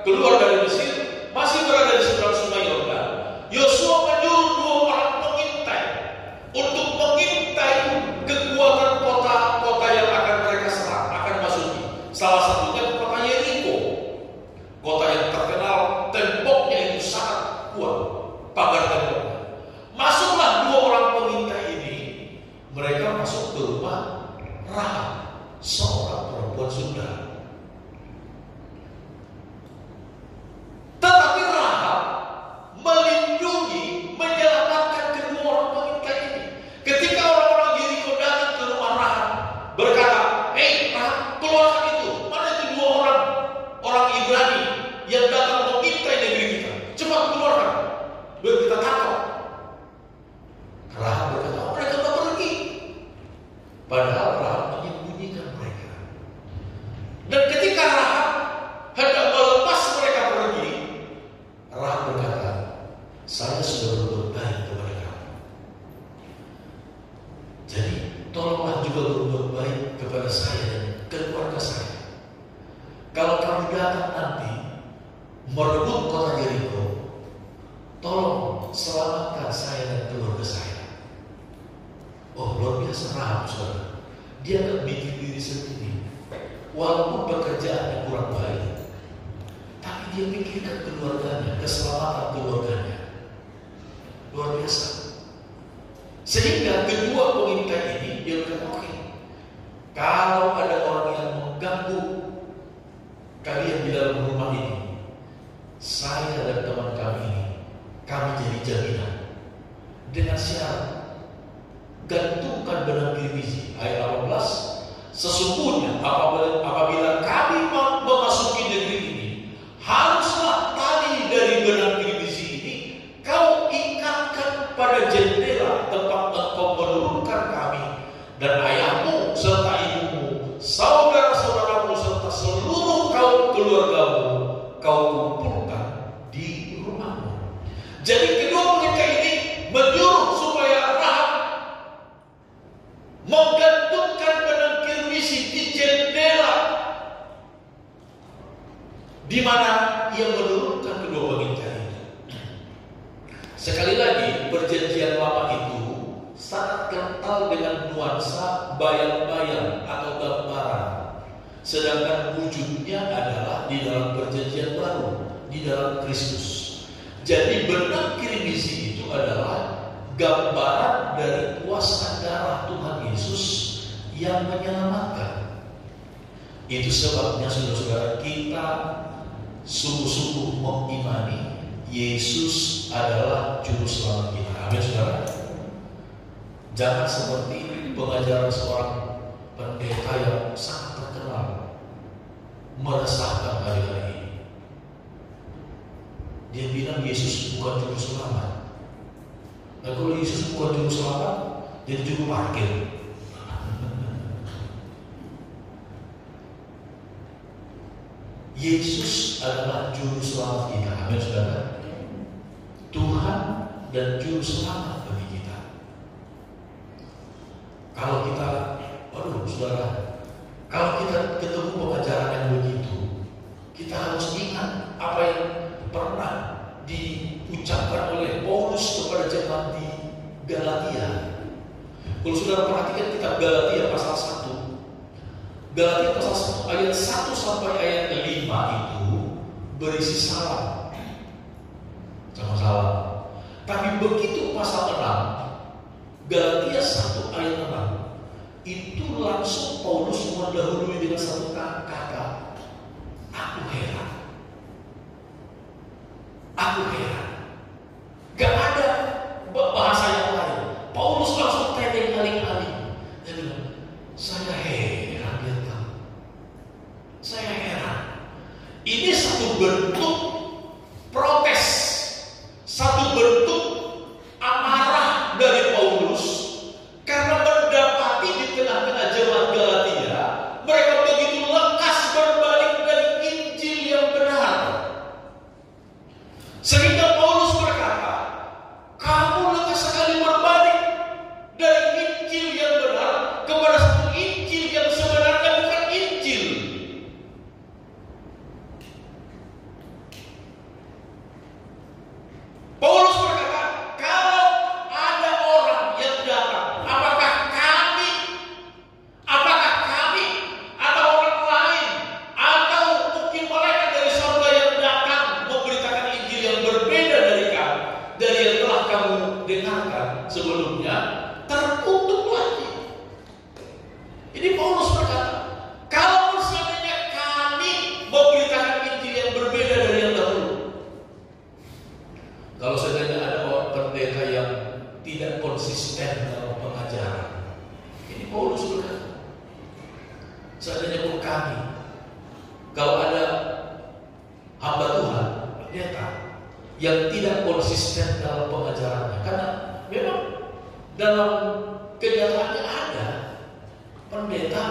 [SPEAKER 4] keluar dari Mesir, masih berada di seberang sungai Yordan, Yosua menyuruh 2 orang pengintai untuk mengintai kekuatan kota-kota yang akan mereka serang, akan masuki. Salah satunya kota Yeriko, kota yang terkenal temboknya itu sangat kuat, pagar temboknya. Masuklah 2 orang pengintai ini, mereka masuk ke rumah Rahab, seorang perempuan Sunda. Tetapi Rahab melindungi, menyelamatkan kedua orang pengintai ini. Ketika orang-orang Yeriko datang ke keluarkan itu. Mana itu 2 orang Ibrani yang datang mengintai negeri kita. Cepat keluarkan. Biar kita tangkap. Rahab berkata, mereka mau pergi. Padahal Rahab menyembunyikan mereka. Dan ketika Rahab hendak melepas mereka pergi, Rahab berkata, saya sudah berbuat baik kepada kamu. Jadi tolonglah juga berbuat baik kepada saya dan keluarga saya. Kalau kamu datang nanti merebut kota Yeriko, tolong selamatkan saya dan keluarga saya. Oh, luar biasa Rahab, saudara. Dia akan bikin diri sendiri. Walaupun pekerjaannya kurang baik, tapi dia pikirkan keluarganya, keselamatan keluarganya. Luar biasa. Sehingga kedua pengintai ini dia berkata, oke, kalau ada orang yang mengganggu kalian di dalam rumah ini, saya dan teman kami ini, kami jadi jaminan dengan syarat gantungkan benang kirmizi. Ayat 18, sesungguhnya apabila kami memasuki negeri ini, haruslah tali dari benang kirmizi ini kau ikatkan pada jendela tempat engkau menurunkan kami dan ayahmu serta ibumu, saudara-saudaramu serta seluruh kaum keluargamu kau kumpulkan di rumahmu. Jadi kedua pengintai ini menyuruh supaya Rahab menggantungkan benang kirmizi di jendela di mana ia menurunkan kedua pengintai ini. Sekali lagi, perjanjian lama itu sangat kental dengan nuansa bayang-bayang atau gambaran, sedangkan wujudnya adalah di dalam perjanjian baru, di dalam Kristus. Jadi benang kirmizi itu adalah gambaran dari kuasa darah Tuhan Yesus yang menyelamatkan. Itu sebabnya saudara-saudara, kita sungguh-sungguh mengimani Yesus adalah juru selamat kita. Amin, saudara. Jangan seperti pengajaran seorang pendeta yang sangat terkenal, meresahkan hari-hari ini. Dia bilang Yesus bukan juru selamat. Nah, kalau Yesus bukan juru selamat, jadi juru parkir. Yesus adalah juru selamat kita. Amin, saudara. Tuhan dan juru selamat bagi kita. Kalau kita, saudara, kalau kita ketemu pengajaran yang begitu, kita harus ingat apa yang pernah diucapkan oleh Paulus kepada jemaat di Galatia. Kalau saudara perhatikan kitab Galatia pasal 1, Galatia pasal 1 ayat 1 sampai ayat 5 itu berisi salam. Sama salam. Tapi begitu pasal 6, Galatia 1 ayat 6, itu langsung Paulus mendahului dengan satu kata, aku heran. Aku heran. Gak ada bahasa yang lain. Paulus langsung tanya kali-kali. Dia bilang, saya heran lihat kamu. Saya heran. Ini satu bentuk protes, satu bentuk amarah dari Paulus karena mendapati di tengah-tengah jemaat Galatia mereka begitu lekas berbalik dari Injil yang benar. Sehingga Paulus berkata, kamu lekas sekali berbalik dari Injil yang benar kepada satu Injil yang sebenarnya bukan Injil. Paulus berkata, kalau ada orang yang datang, apakah kami atau orang lain, atau mungkin malaikat dari surga yang datang memberitakan Injil yang berbeda dari yang telah kamu dengarkan sebelumnya, terkutuk lagi. Ini Paulus berkata, kalau seandainya kami memberitakan Injil yang berbeda dari yang dahulu. Kalau seandainya ada orang pendeta yang tidak konsisten dalam pengajaran, ini Paulus berkata, seandainya pun kami kalau ada hamba Tuhan, pendeta yang tidak konsisten dalam pengajarannya, karena memang dalam kenyataannya ada pendeta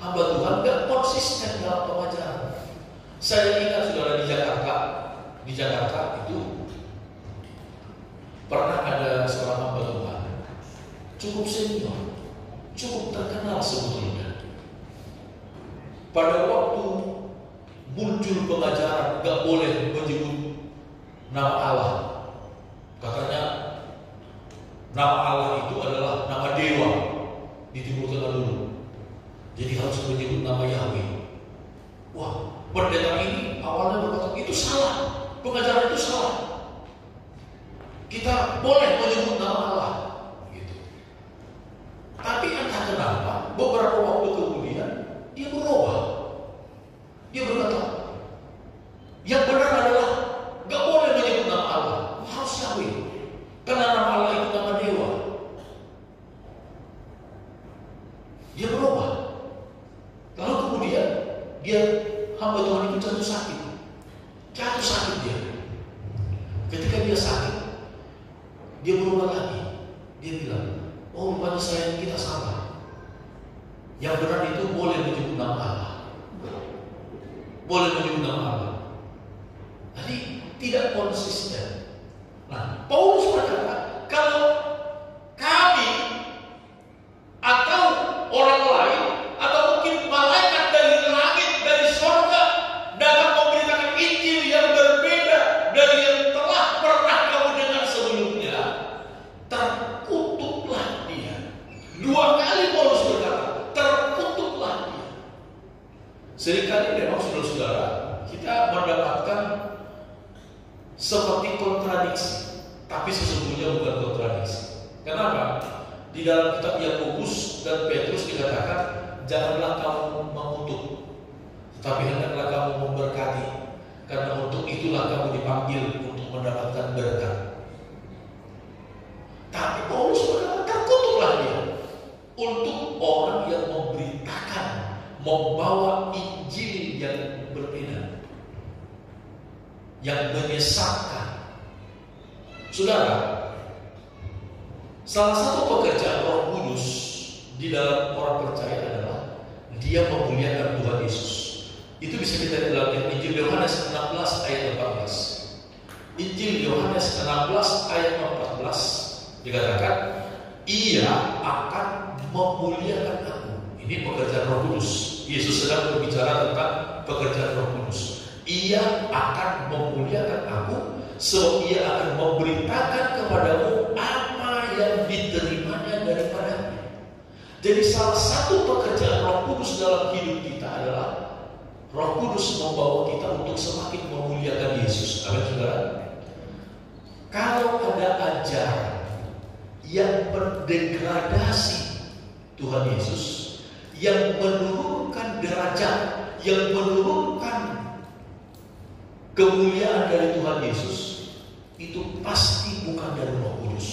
[SPEAKER 4] hamba Tuhan gak konsisten dalam pengajaran. Saya ingat saudara di Jakarta itu pernah ada seorang hamba Tuhan cukup senior, cukup terkenal sebetulnya. Pada waktu muncul pengajaran gak boleh menyebut nama Allah, katanya nama Allah itu adalah nama dewa di Timur Tengah dulu, jadi harus menyebut nama Yahweh. Wah, pendeta ini awalnya berkata itu salah, pengajaran itu salah, kita boleh menyebut nama Allah gitu. Tapi entah kenapa beberapa waktu kemudian dia berubah. Dia berkata yang benar adalah gak boleh menyebut nama Allah, harus Yahweh, karena nama Allah itu nama dewa. Dia berubah. Lalu kemudian dia hamba Tuhan itu jatuh sakit dia. Ketika dia sakit, dia berubah lagi. Dia bilang, oh rupanya saya kita salah. Yang benar itu boleh menyebut nama Allah, boleh menyebut nama Allah. Jadi tidak konsisten. Nah, Paulus berkata, kalau kami atau orang lain atau mungkin malaikat dari langit, dari surga dapat memberitakan Injil yang berbeda dari yang telah pernah kamu dengar sebelumnya, terkutuklah dia. 2 kali Paulus berkata, terkutuklah dia. Seringkali memang saudara-saudara kita mendapatkan seperti kontradiksi, tapi sesungguhnya bukan kontradiksi. Kenapa? Di dalam kitab Yakobus dan Petrus dikatakan, janganlah kamu mengutuk, tetapi hendaklah kamu memberkati, karena untuk itulah kamu dipanggil untuk mendapatkan berkat. Tapi Paulus berkata, terkutuklah dia untuk orang yang memberitakan, membawa Injil yang berbeda, yang menyesatkan. Saudara, salah satu pekerjaan Roh Kudus di dalam orang percaya adalah dia memuliakan Tuhan Yesus. Itu bisa kita lihat dalam Injil Yohanes 16 ayat 14. Injil Yohanes 16 ayat 14 dikatakan, ia akan memuliakan aku. Ini pekerjaan Roh Kudus. Yesus sedang berbicara tentang pekerjaan Roh Kudus. Ia akan memuliakan aku, sebab ia akan memberitakan kepadamu apa yang diterimanya daripada. Jadi salah satu pekerjaan Roh Kudus dalam hidup kita adalah Roh Kudus membawa kita untuk semakin memuliakan Yesus. Amin, saudara. Kalau ada ajaran yang mendegradasi Tuhan Yesus, yang menurunkan derajat, yang menurunkan kemuliaan dari Tuhan Yesus, itu pasti bukan dari Roh Kudus.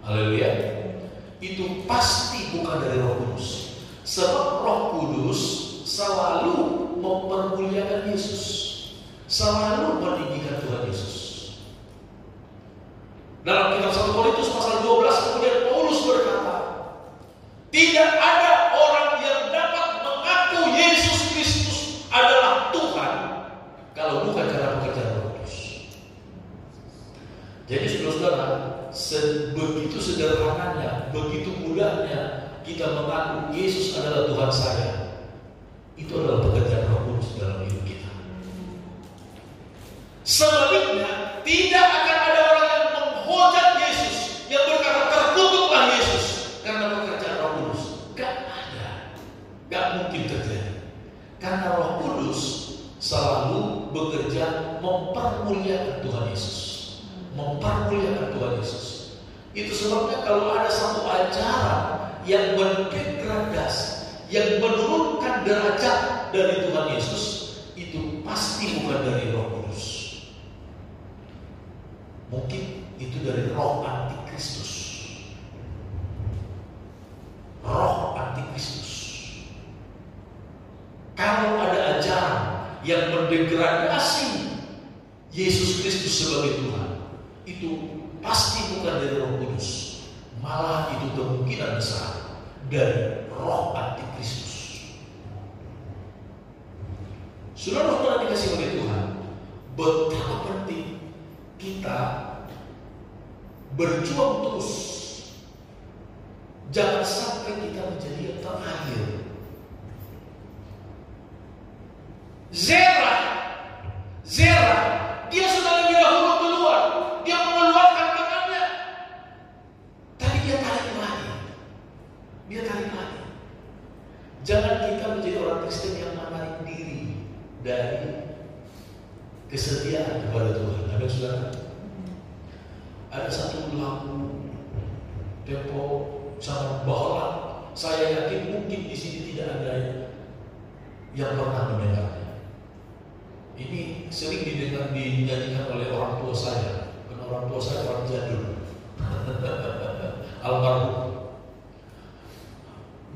[SPEAKER 4] Haleluya. Itu pasti bukan dari Roh Kudus. Sebab Roh Kudus selalu mempermuliakan Yesus, selalu meninggikan Tuhan Yesus. Dalam kitab 1 Korintus pasal 12 kemudian Paulus berkata, tidak ada orang yang dapat mengaku Yesus Kristus adalah Tuhan kalau bukan karena pekerjaan Roh Kudus. Jadi saudara-saudara, begitu sederhananya, begitu mudahnya kita mengaku Yesus adalah Tuhan saya, itu adalah pekerjaan Roh Kudus dalam hidup kita. Sebaliknya, tidak akan ada orang yang menghujat Yesus, yang berkata terkutuklah Yesus karena pekerjaan Roh Kudus. Gak ada, gak mungkin terjadi. Karena Roh Kudus selalu bekerja mempermuliakan Tuhan Yesus, mempermuliakan Tuhan Yesus. Itu sebabnya kalau ada satu ajaran yang mendegradasi, yang menurunkan derajat dari Tuhan Yesus, itu pasti bukan dari Roh Kudus. Mungkin itu dari roh antikristus. Roh antikristus. Kalau ada ajaran yang mendegradasi Yesus Kristus sebagai Tuhan, itu pasti bukan dari Roh Kudus. Malah itu kemungkinan besar dari roh antikristus. Saudara-saudara dikasih oleh Tuhan, betapa penting kita berjuang terus. Jangan sampai kita menjadi yang terakhir. Zerah, dia sudah lebih dahulu keluar. Dia mengeluarkan tangannya. Tapi dia tarik lagi. Jangan kita menjadi orang Kristen yang menarik diri dari kesetiaan kepada Tuhan. Ada saudara? Ada satu lagu tempo sangat bahagia. Saya yakin mungkin di sini tidak ada yang pernah mendengarnya. Ini sering dinyanyikan oleh orang tua saya. Karena orang tua saya orang jadul. Almarhum.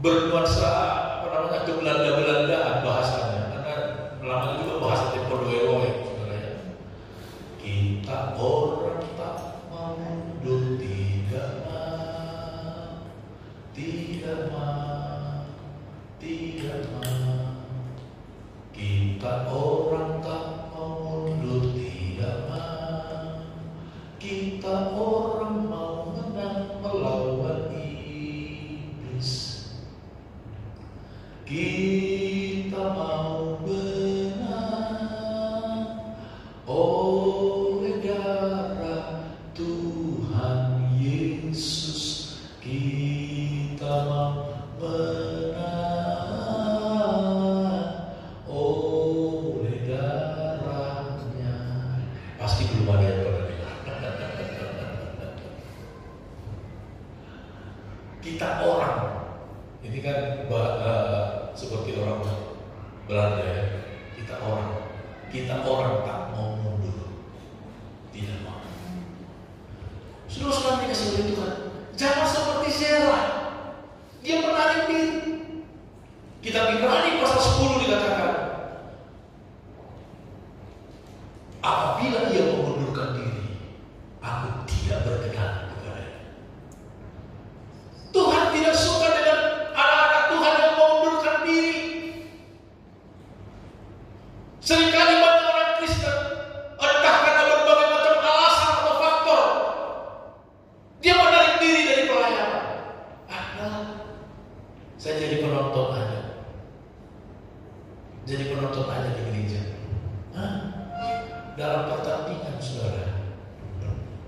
[SPEAKER 4] Bernuansa ke-Belanda-Belandaan bahasanya. Karena lama juga bahasa tempo doe-doe. Kita orang tak mau mundur, tidak mau. Kita orang tak mau mundur, tidak mau. Kita orang mau menang melawan iblis. Kita mau menang oleh darah Tuhan Yesus. Kita mau menang oleh darahnya. Pasti belum ada yang pernah dengar. Kita orang, ini kan seperti orang Belanda ya. Kita orang tak mau mundur, tidak mau. Saudara-saudara dikasih oleh Tuhan, jangan seperti Zerah. Dia menarik diri. Kitab Ibrani pasal 10 dikatakan, apabila ia mengundurkan diri, aku tidak berkenan kepadanya. Tuhan tidak suka dengan anak-anak Tuhan yang mengundurkan diri. Seringkali banyak orang Kristen, entah karena berbagai macam alasan atau faktor, dia menarik diri dari pelayanan. Saya jadi penonton aja di gereja. Dalam pertandingan saudara,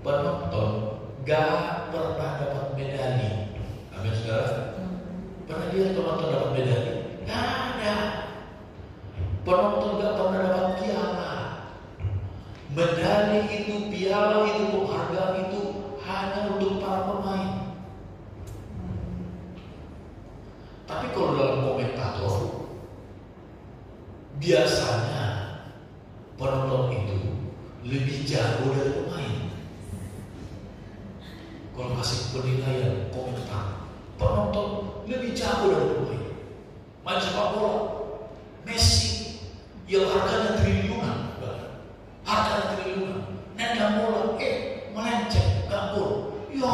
[SPEAKER 4] penonton gak pernah dapat medali. Amin saudara. Pernah lihat penonton dapat medali? Gak ada. Penonton gak pernah dapat piala. Medali itu, piala itu, penghargaan itu hanya untuk para pemain. Tapi kalau dalam komentator, biasanya penonton itu lebih jago dari pemain. Kalau kasih penilaian komentar, penonton lebih jago dari pemain. Main sepak bola, Messi yang harganya triliunan, nendang bola, melenceng, gak gol. Ya,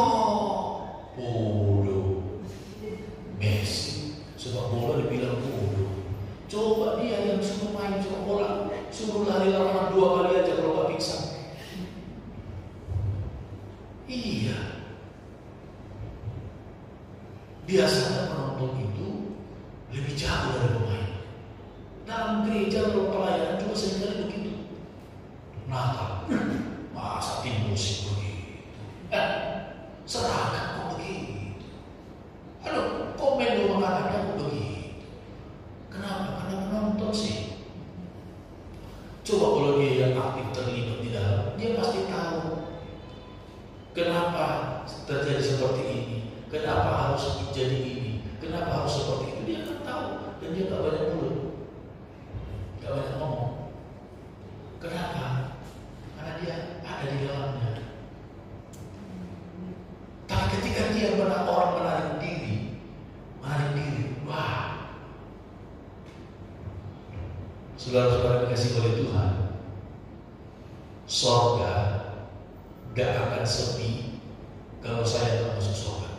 [SPEAKER 4] bodoh. Messi sepak bola dibilang bodoh. Coba dia yang suruh main sepak bola, suruh lari lapangan 2 kali aja kalau gak pingsan. Iya. Biasanya penonton itu lebih jago dari pemain. Dalam gereja kalau pelayanan juga seringkali begitu. Natal, masa tim musik begitu. Seragam kok begitu. Aduh, komen dulu makanannya kok begitu. Kenapa? Karena penonton sih. Coba kalau dia yang aktif terlibat di dalam, dia pasti tahu kenapa terjadi seperti ini, kenapa harus jadi ini, kenapa harus seperti itu. Dia akan tahu dan dia gak banyak mulut, gak banyak ngomong. Kenapa? Karena dia ada di dalamnya. Tapi ketika dia orang menarik diri, wah, Saudara-saudara dikasih oleh Tuhan, sorga gak akan sepi kalau saya tak masuk sorga.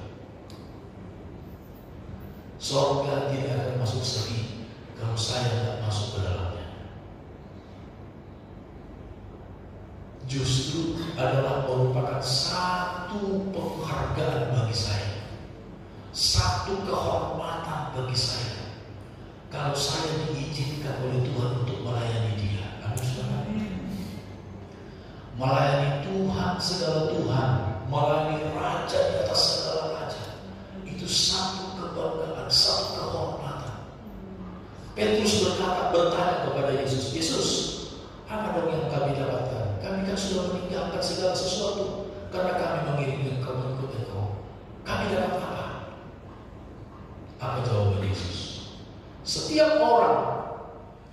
[SPEAKER 4] Sorga tidak akan masuk sepi kalau saya tak masuk ke dalamnya. Justru adalah merupakan satu penghargaan bagi saya, satu kehormatan bagi saya kalau saya diizinkan oleh Tuhan untuk melayani Dia. Amin, saudara. Melayani Tuhan segala Tuhan, melayani Raja di atas segala Raja, itu satu kebanggaan, satu kehormatan. Petrus bertanya kepada Yesus, Yesus, apa dong yang kami dapatkan? Kami kan sudah meninggalkan segala sesuatu karena kami mengiringi Engkau mengikut Engkau. Kami dapat apa? Apa jawaban Yesus? Setiap orang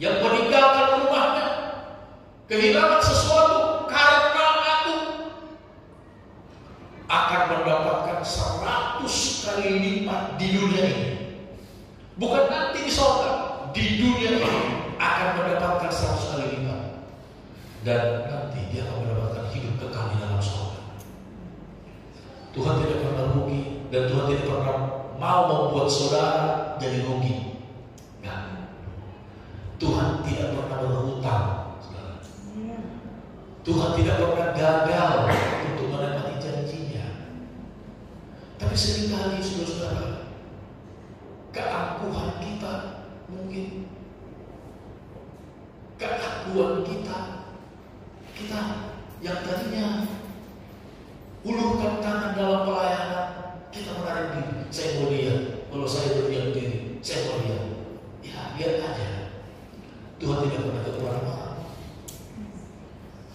[SPEAKER 4] yang meninggalkan rumahnya, kehilangan sesuatu karena aku, akan mendapatkan 100 kali lipat di dunia ini. Bukan nanti di surga, di dunia ini akan mendapatkan 100 kali lipat. Dan nanti dia akan mendapatkan hidup kekal di dalam surga. Tuhan tidak pernah rugi, dan Tuhan tidak pernah mau membuat saudara jadi rugi. Tuhan tidak pernah berhutang, saudara. Tuhan tidak pernah gagal untuk menepati janjinya. Tapi seringkali saudara-saudara, keangkuhan kita mungkin, keangkuhan kita yang tadinya ulurkan tangan dalam pelayanan, kita menarik diri. Saya mau lihat, kalau saya berdiam diri, saya mau lihat. Ya, lihat aja. Tuhan tidak pernah kekurangan orang.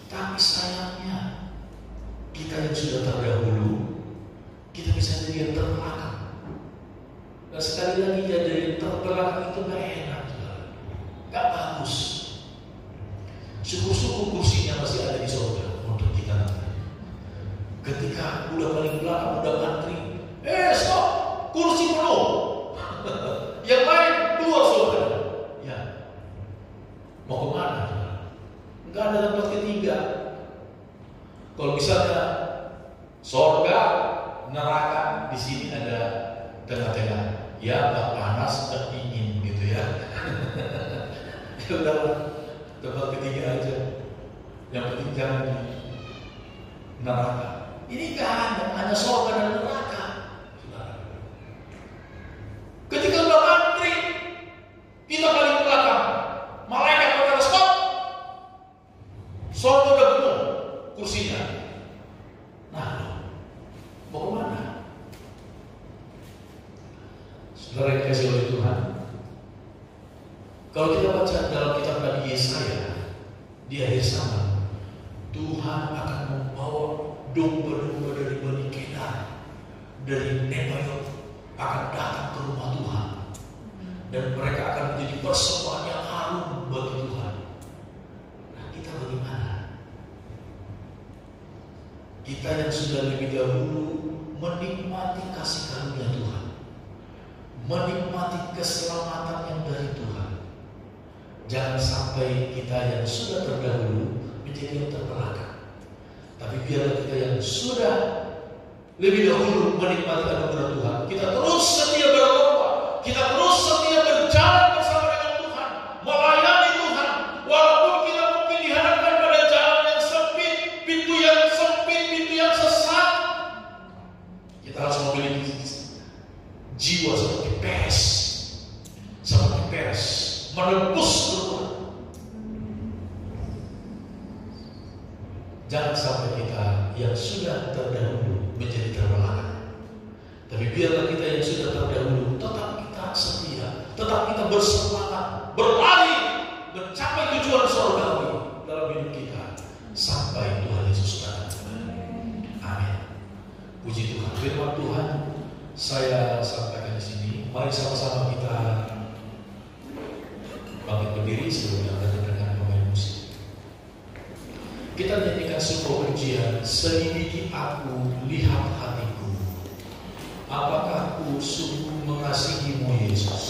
[SPEAKER 4] Tapi sayangnya, kita yang sudah terdahulu, kita bisa jadi yang terbelakang. Dan sekali lagi jadi yang terbelakang itu gak enak, gak bagus. Syukur-syukur kursinya masih ada di surga untuk kita nanti. Ketika udah paling belakang, udah antri, stop, kursi penuh. Yang lain 2 saudara. Ya, mau kemana? Enggak ada tempat ketiga. Kalau misalnya surga, neraka, di sini ada tengah-tengah. Ya, nggak panas, nggak dingin gitu ya. Ya udah, tempat ketiga aja. Yang penting jangan di neraka. Ini nggak ada, hanya surga dan neraka. Ketika udah antri, kita paling belakang. Malaikat berkata stop. Surga udah penuh kursinya. Nah, mau kemana? Saudara yang dikasihi oleh Tuhan, kalau kita baca dalam kitab Nabi Yesaya, di akhir zaman, Tuhan akan membawa domba-domba dari Bani Kedar, dari Nebayot, akan datang ke rumah Tuhan, dan mereka akan menjadi persembahan yang harum bagi Tuhan. Nah, kita bagaimana? Kita yang sudah lebih dahulu menikmati kasih karunia Tuhan, menikmati keselamatan yang dari Tuhan. Jangan sampai kita yang sudah terdahulu menjadi yang terbelakang. Tapi biarlah kita yang sudah lebih dahulu menikmati anugerah Tuhan, kita terus setia berlomba, kita terus setia berjalan bersama dengan Tuhan, melayani Tuhan, walaupun kita mungkin dihadapkan pada jalan yang sempit, pintu yang sesat. Kita harus memiliki jiwa seperti Peres, menembus Tuhan. Jangan sampai kita yang sudah terdahulu menjadi terbelakang. Tapi biarlah kita yang sudah terdahulu tetap kita setia, tetap kita bersemangat, berlari mencapai tujuan surgawi dalam hidup kita sampai Tuhan Yesus datang. Amin. Puji Tuhan. Firman Tuhan saya sampaikan di sini. Mari sama-sama kita bangkit berdiri sebelum kita dengarkan pemain musik. Kita nyanyikan sebuah pujian, selidiki aku, lihat hatiku. Apakah aku sungguh mengasihimu Yesus?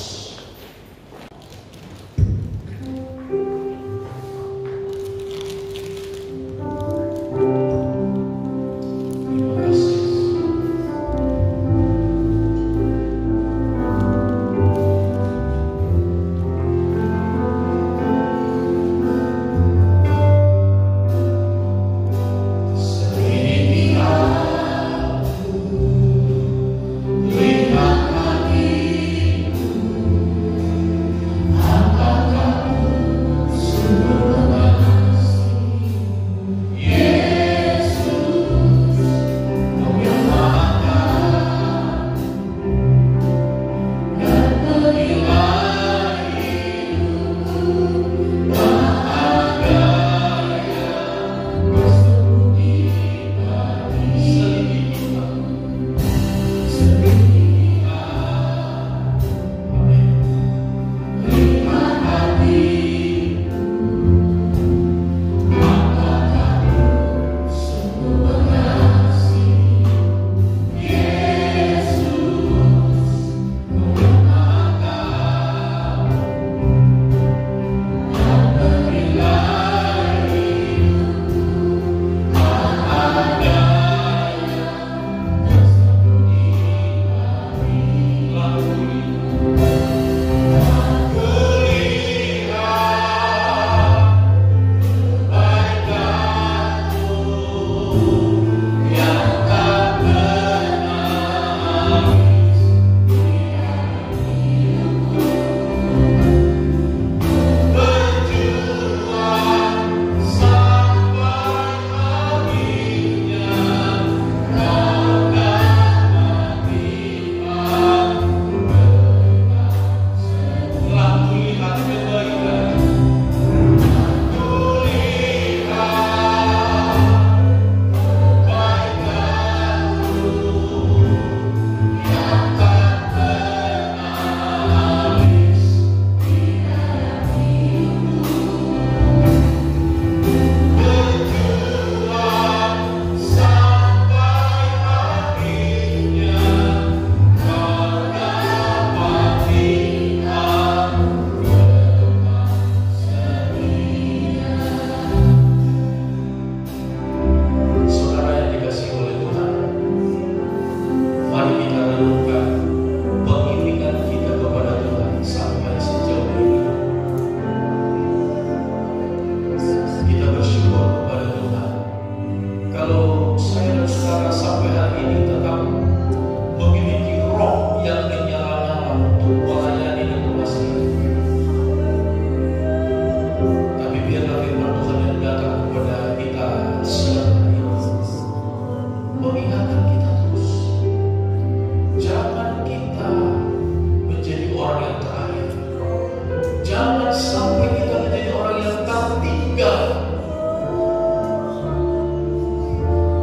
[SPEAKER 4] sampai kita menjadi orang yang tertinggal.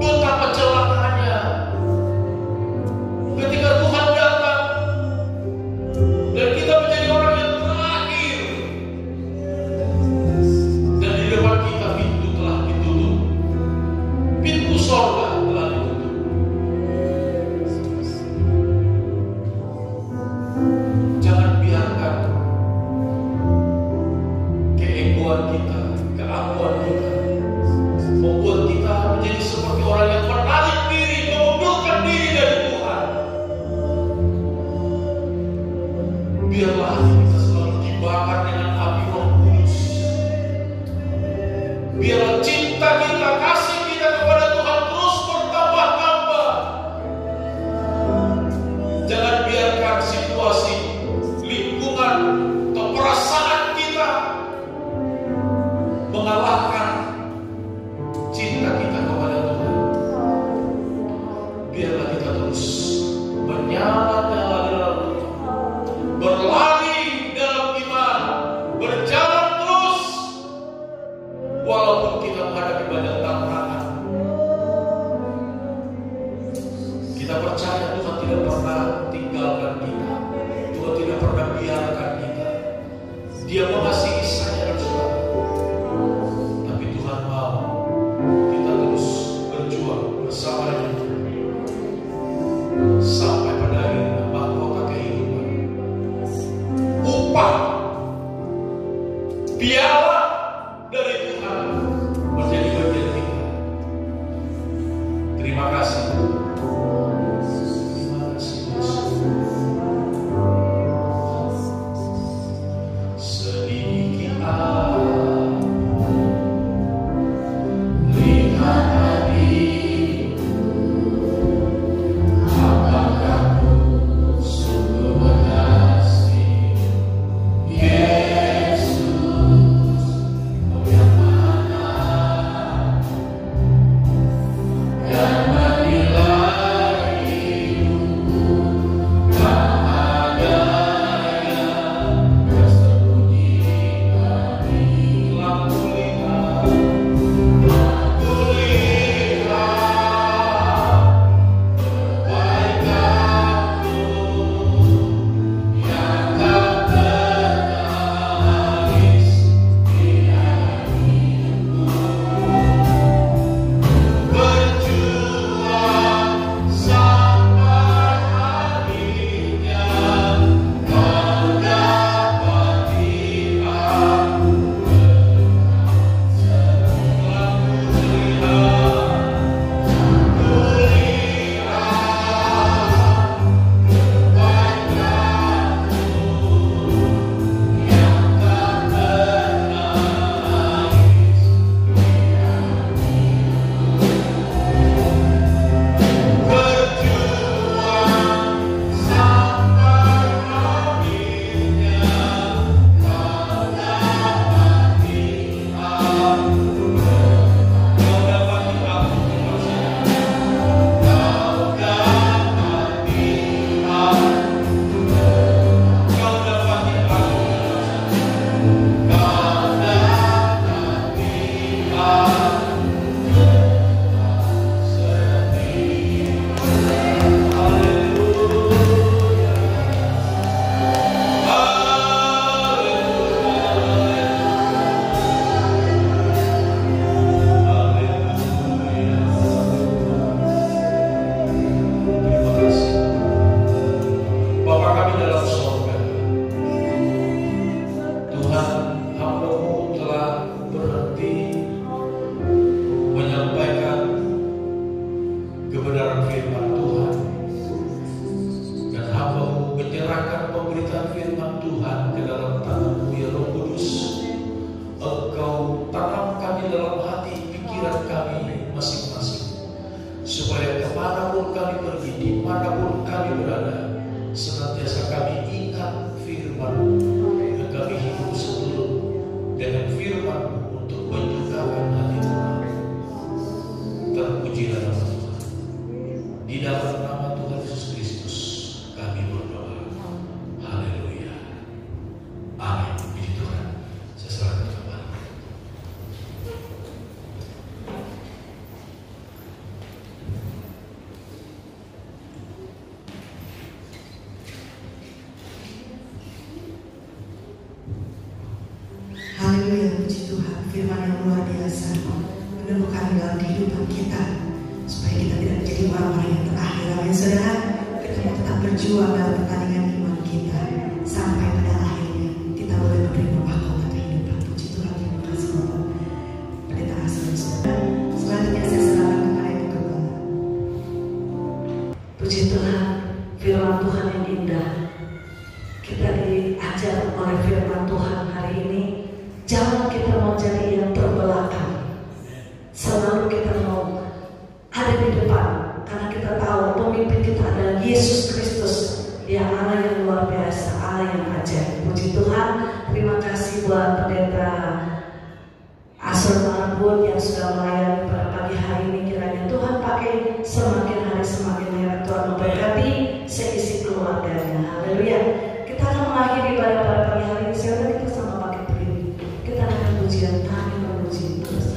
[SPEAKER 4] Betapa celakanya ketika Tuhan datang dan kita menjadi orang yang terakhir, dan di depan kita pintu telah ditutup, pintu sorga telah ditutup. Jangan biarkan keegoan kita, keakuan kita membuat kita menjadi seperti orang yang menarik diri, mengundurkan diri dari Tuhan. Biarlah hati kita selalu dibakar dengan api Roh Kudus. Biarlah cinta kita, kasih kita kepada Tuhan terus bertambah-tambah. Jangan biarkan situasi, lingkungan, atau perasaan kita mengalahkan cinta kita kepada Tuhan. Biarlah kita terus menyala-nyala dalam berlari dalam iman, berjalan terus walaupun kita menghadapi banyak tantangan. Kita percaya Tuhan tidak pernah tinggalkan kita. Tuhan tidak pernah biarkan kita. Dia mengasihi saya dan saudara. Tapi Tuhan mau kita terus berjuang bersamanya sampai pada akhirnya mahkota kehidupan, upah piala dari Tuhan menjadi bagian kita. Terima kasih. Terima kasih Yesus. Sedikit lihat hatiku, apakah ku sungguh mengasihi Yesus, oh yang mana yang menilai hidupku, bahagia tersembunyi dari lampu lihat. Supaya kemanapun kami pergi, dimanapun kami berada, senantiasa kami ingat firman-Mu, dan kami hidup seturut dengan firman-Mu untuk menyukakan hati Tuhan. Terpujilah nama Tuhan. Di dalam nama Tuhan Yesus Kristus kami berdoa. Haleluya. Amin. Puji Tuhan.
[SPEAKER 1] firman yang luar biasa menemukan dalam kehidupan kita, supaya kita tidak menjadi orang-orang yang terakhir. Amin saudara. Kita mau tetap berjuang dalam pertandingan iman kita sampai pada akhirnya kita boleh menerima mahkota kehidupan. Puji Tuhan, terima kasih Bapak Pendeta Asrul. Selanjutnya saya serahkan kepada Ibu Gembala. Puji Tuhan, firman Tuhan yang indah. Kita diajar oleh firman Tuhan hari ini, jangan kita mau jadi yang terbelakang. Selalu kita mau ada di depan, karena kita tahu pemimpin kita adalah Yesus Kristus, yang Allah yang luar biasa, Allah yang ajaib. Puji Tuhan, terima kasih buat Pendeta Asrul Marbun yang sudah melayani pada pagi hari ini. Kiranya Tuhan pakai semakin hari semakin hebat. Tuhan memberkati seisi keluarganya. Haleluya. Kita akan mengakhiri pada pagi hari ini. Saya kita sama pakai berdiri. Kita akan pujian kami memuji terus.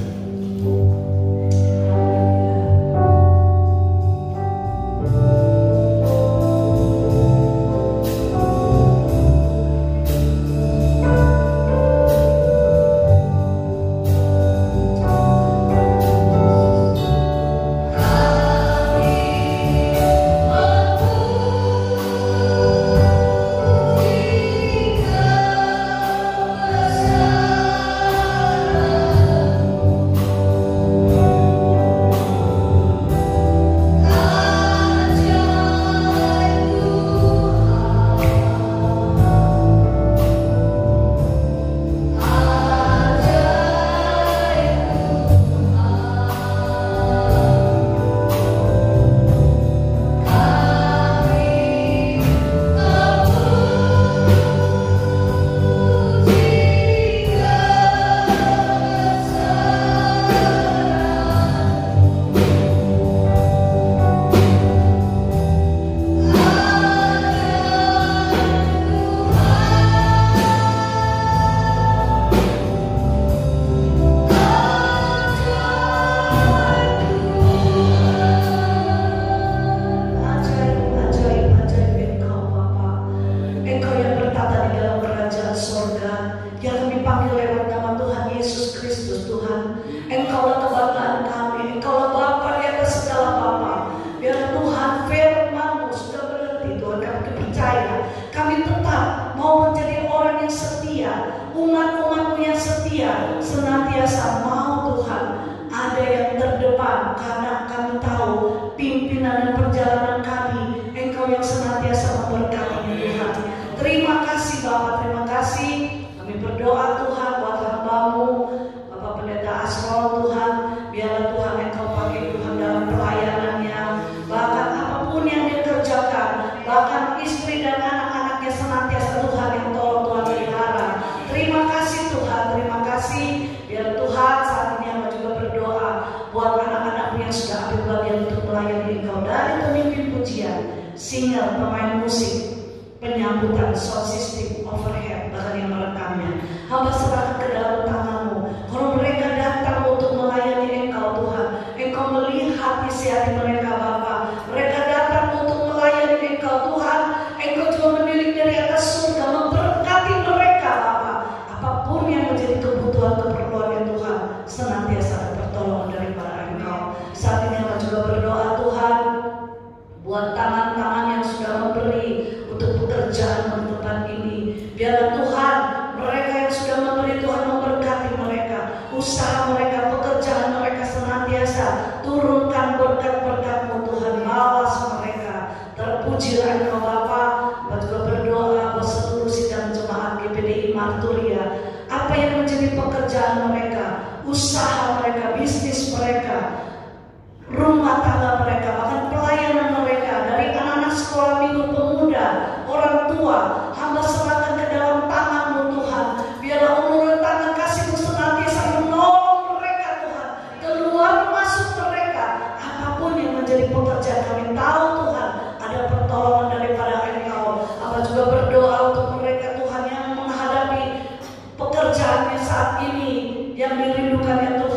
[SPEAKER 5] Yang dirindukan ya Tuhan.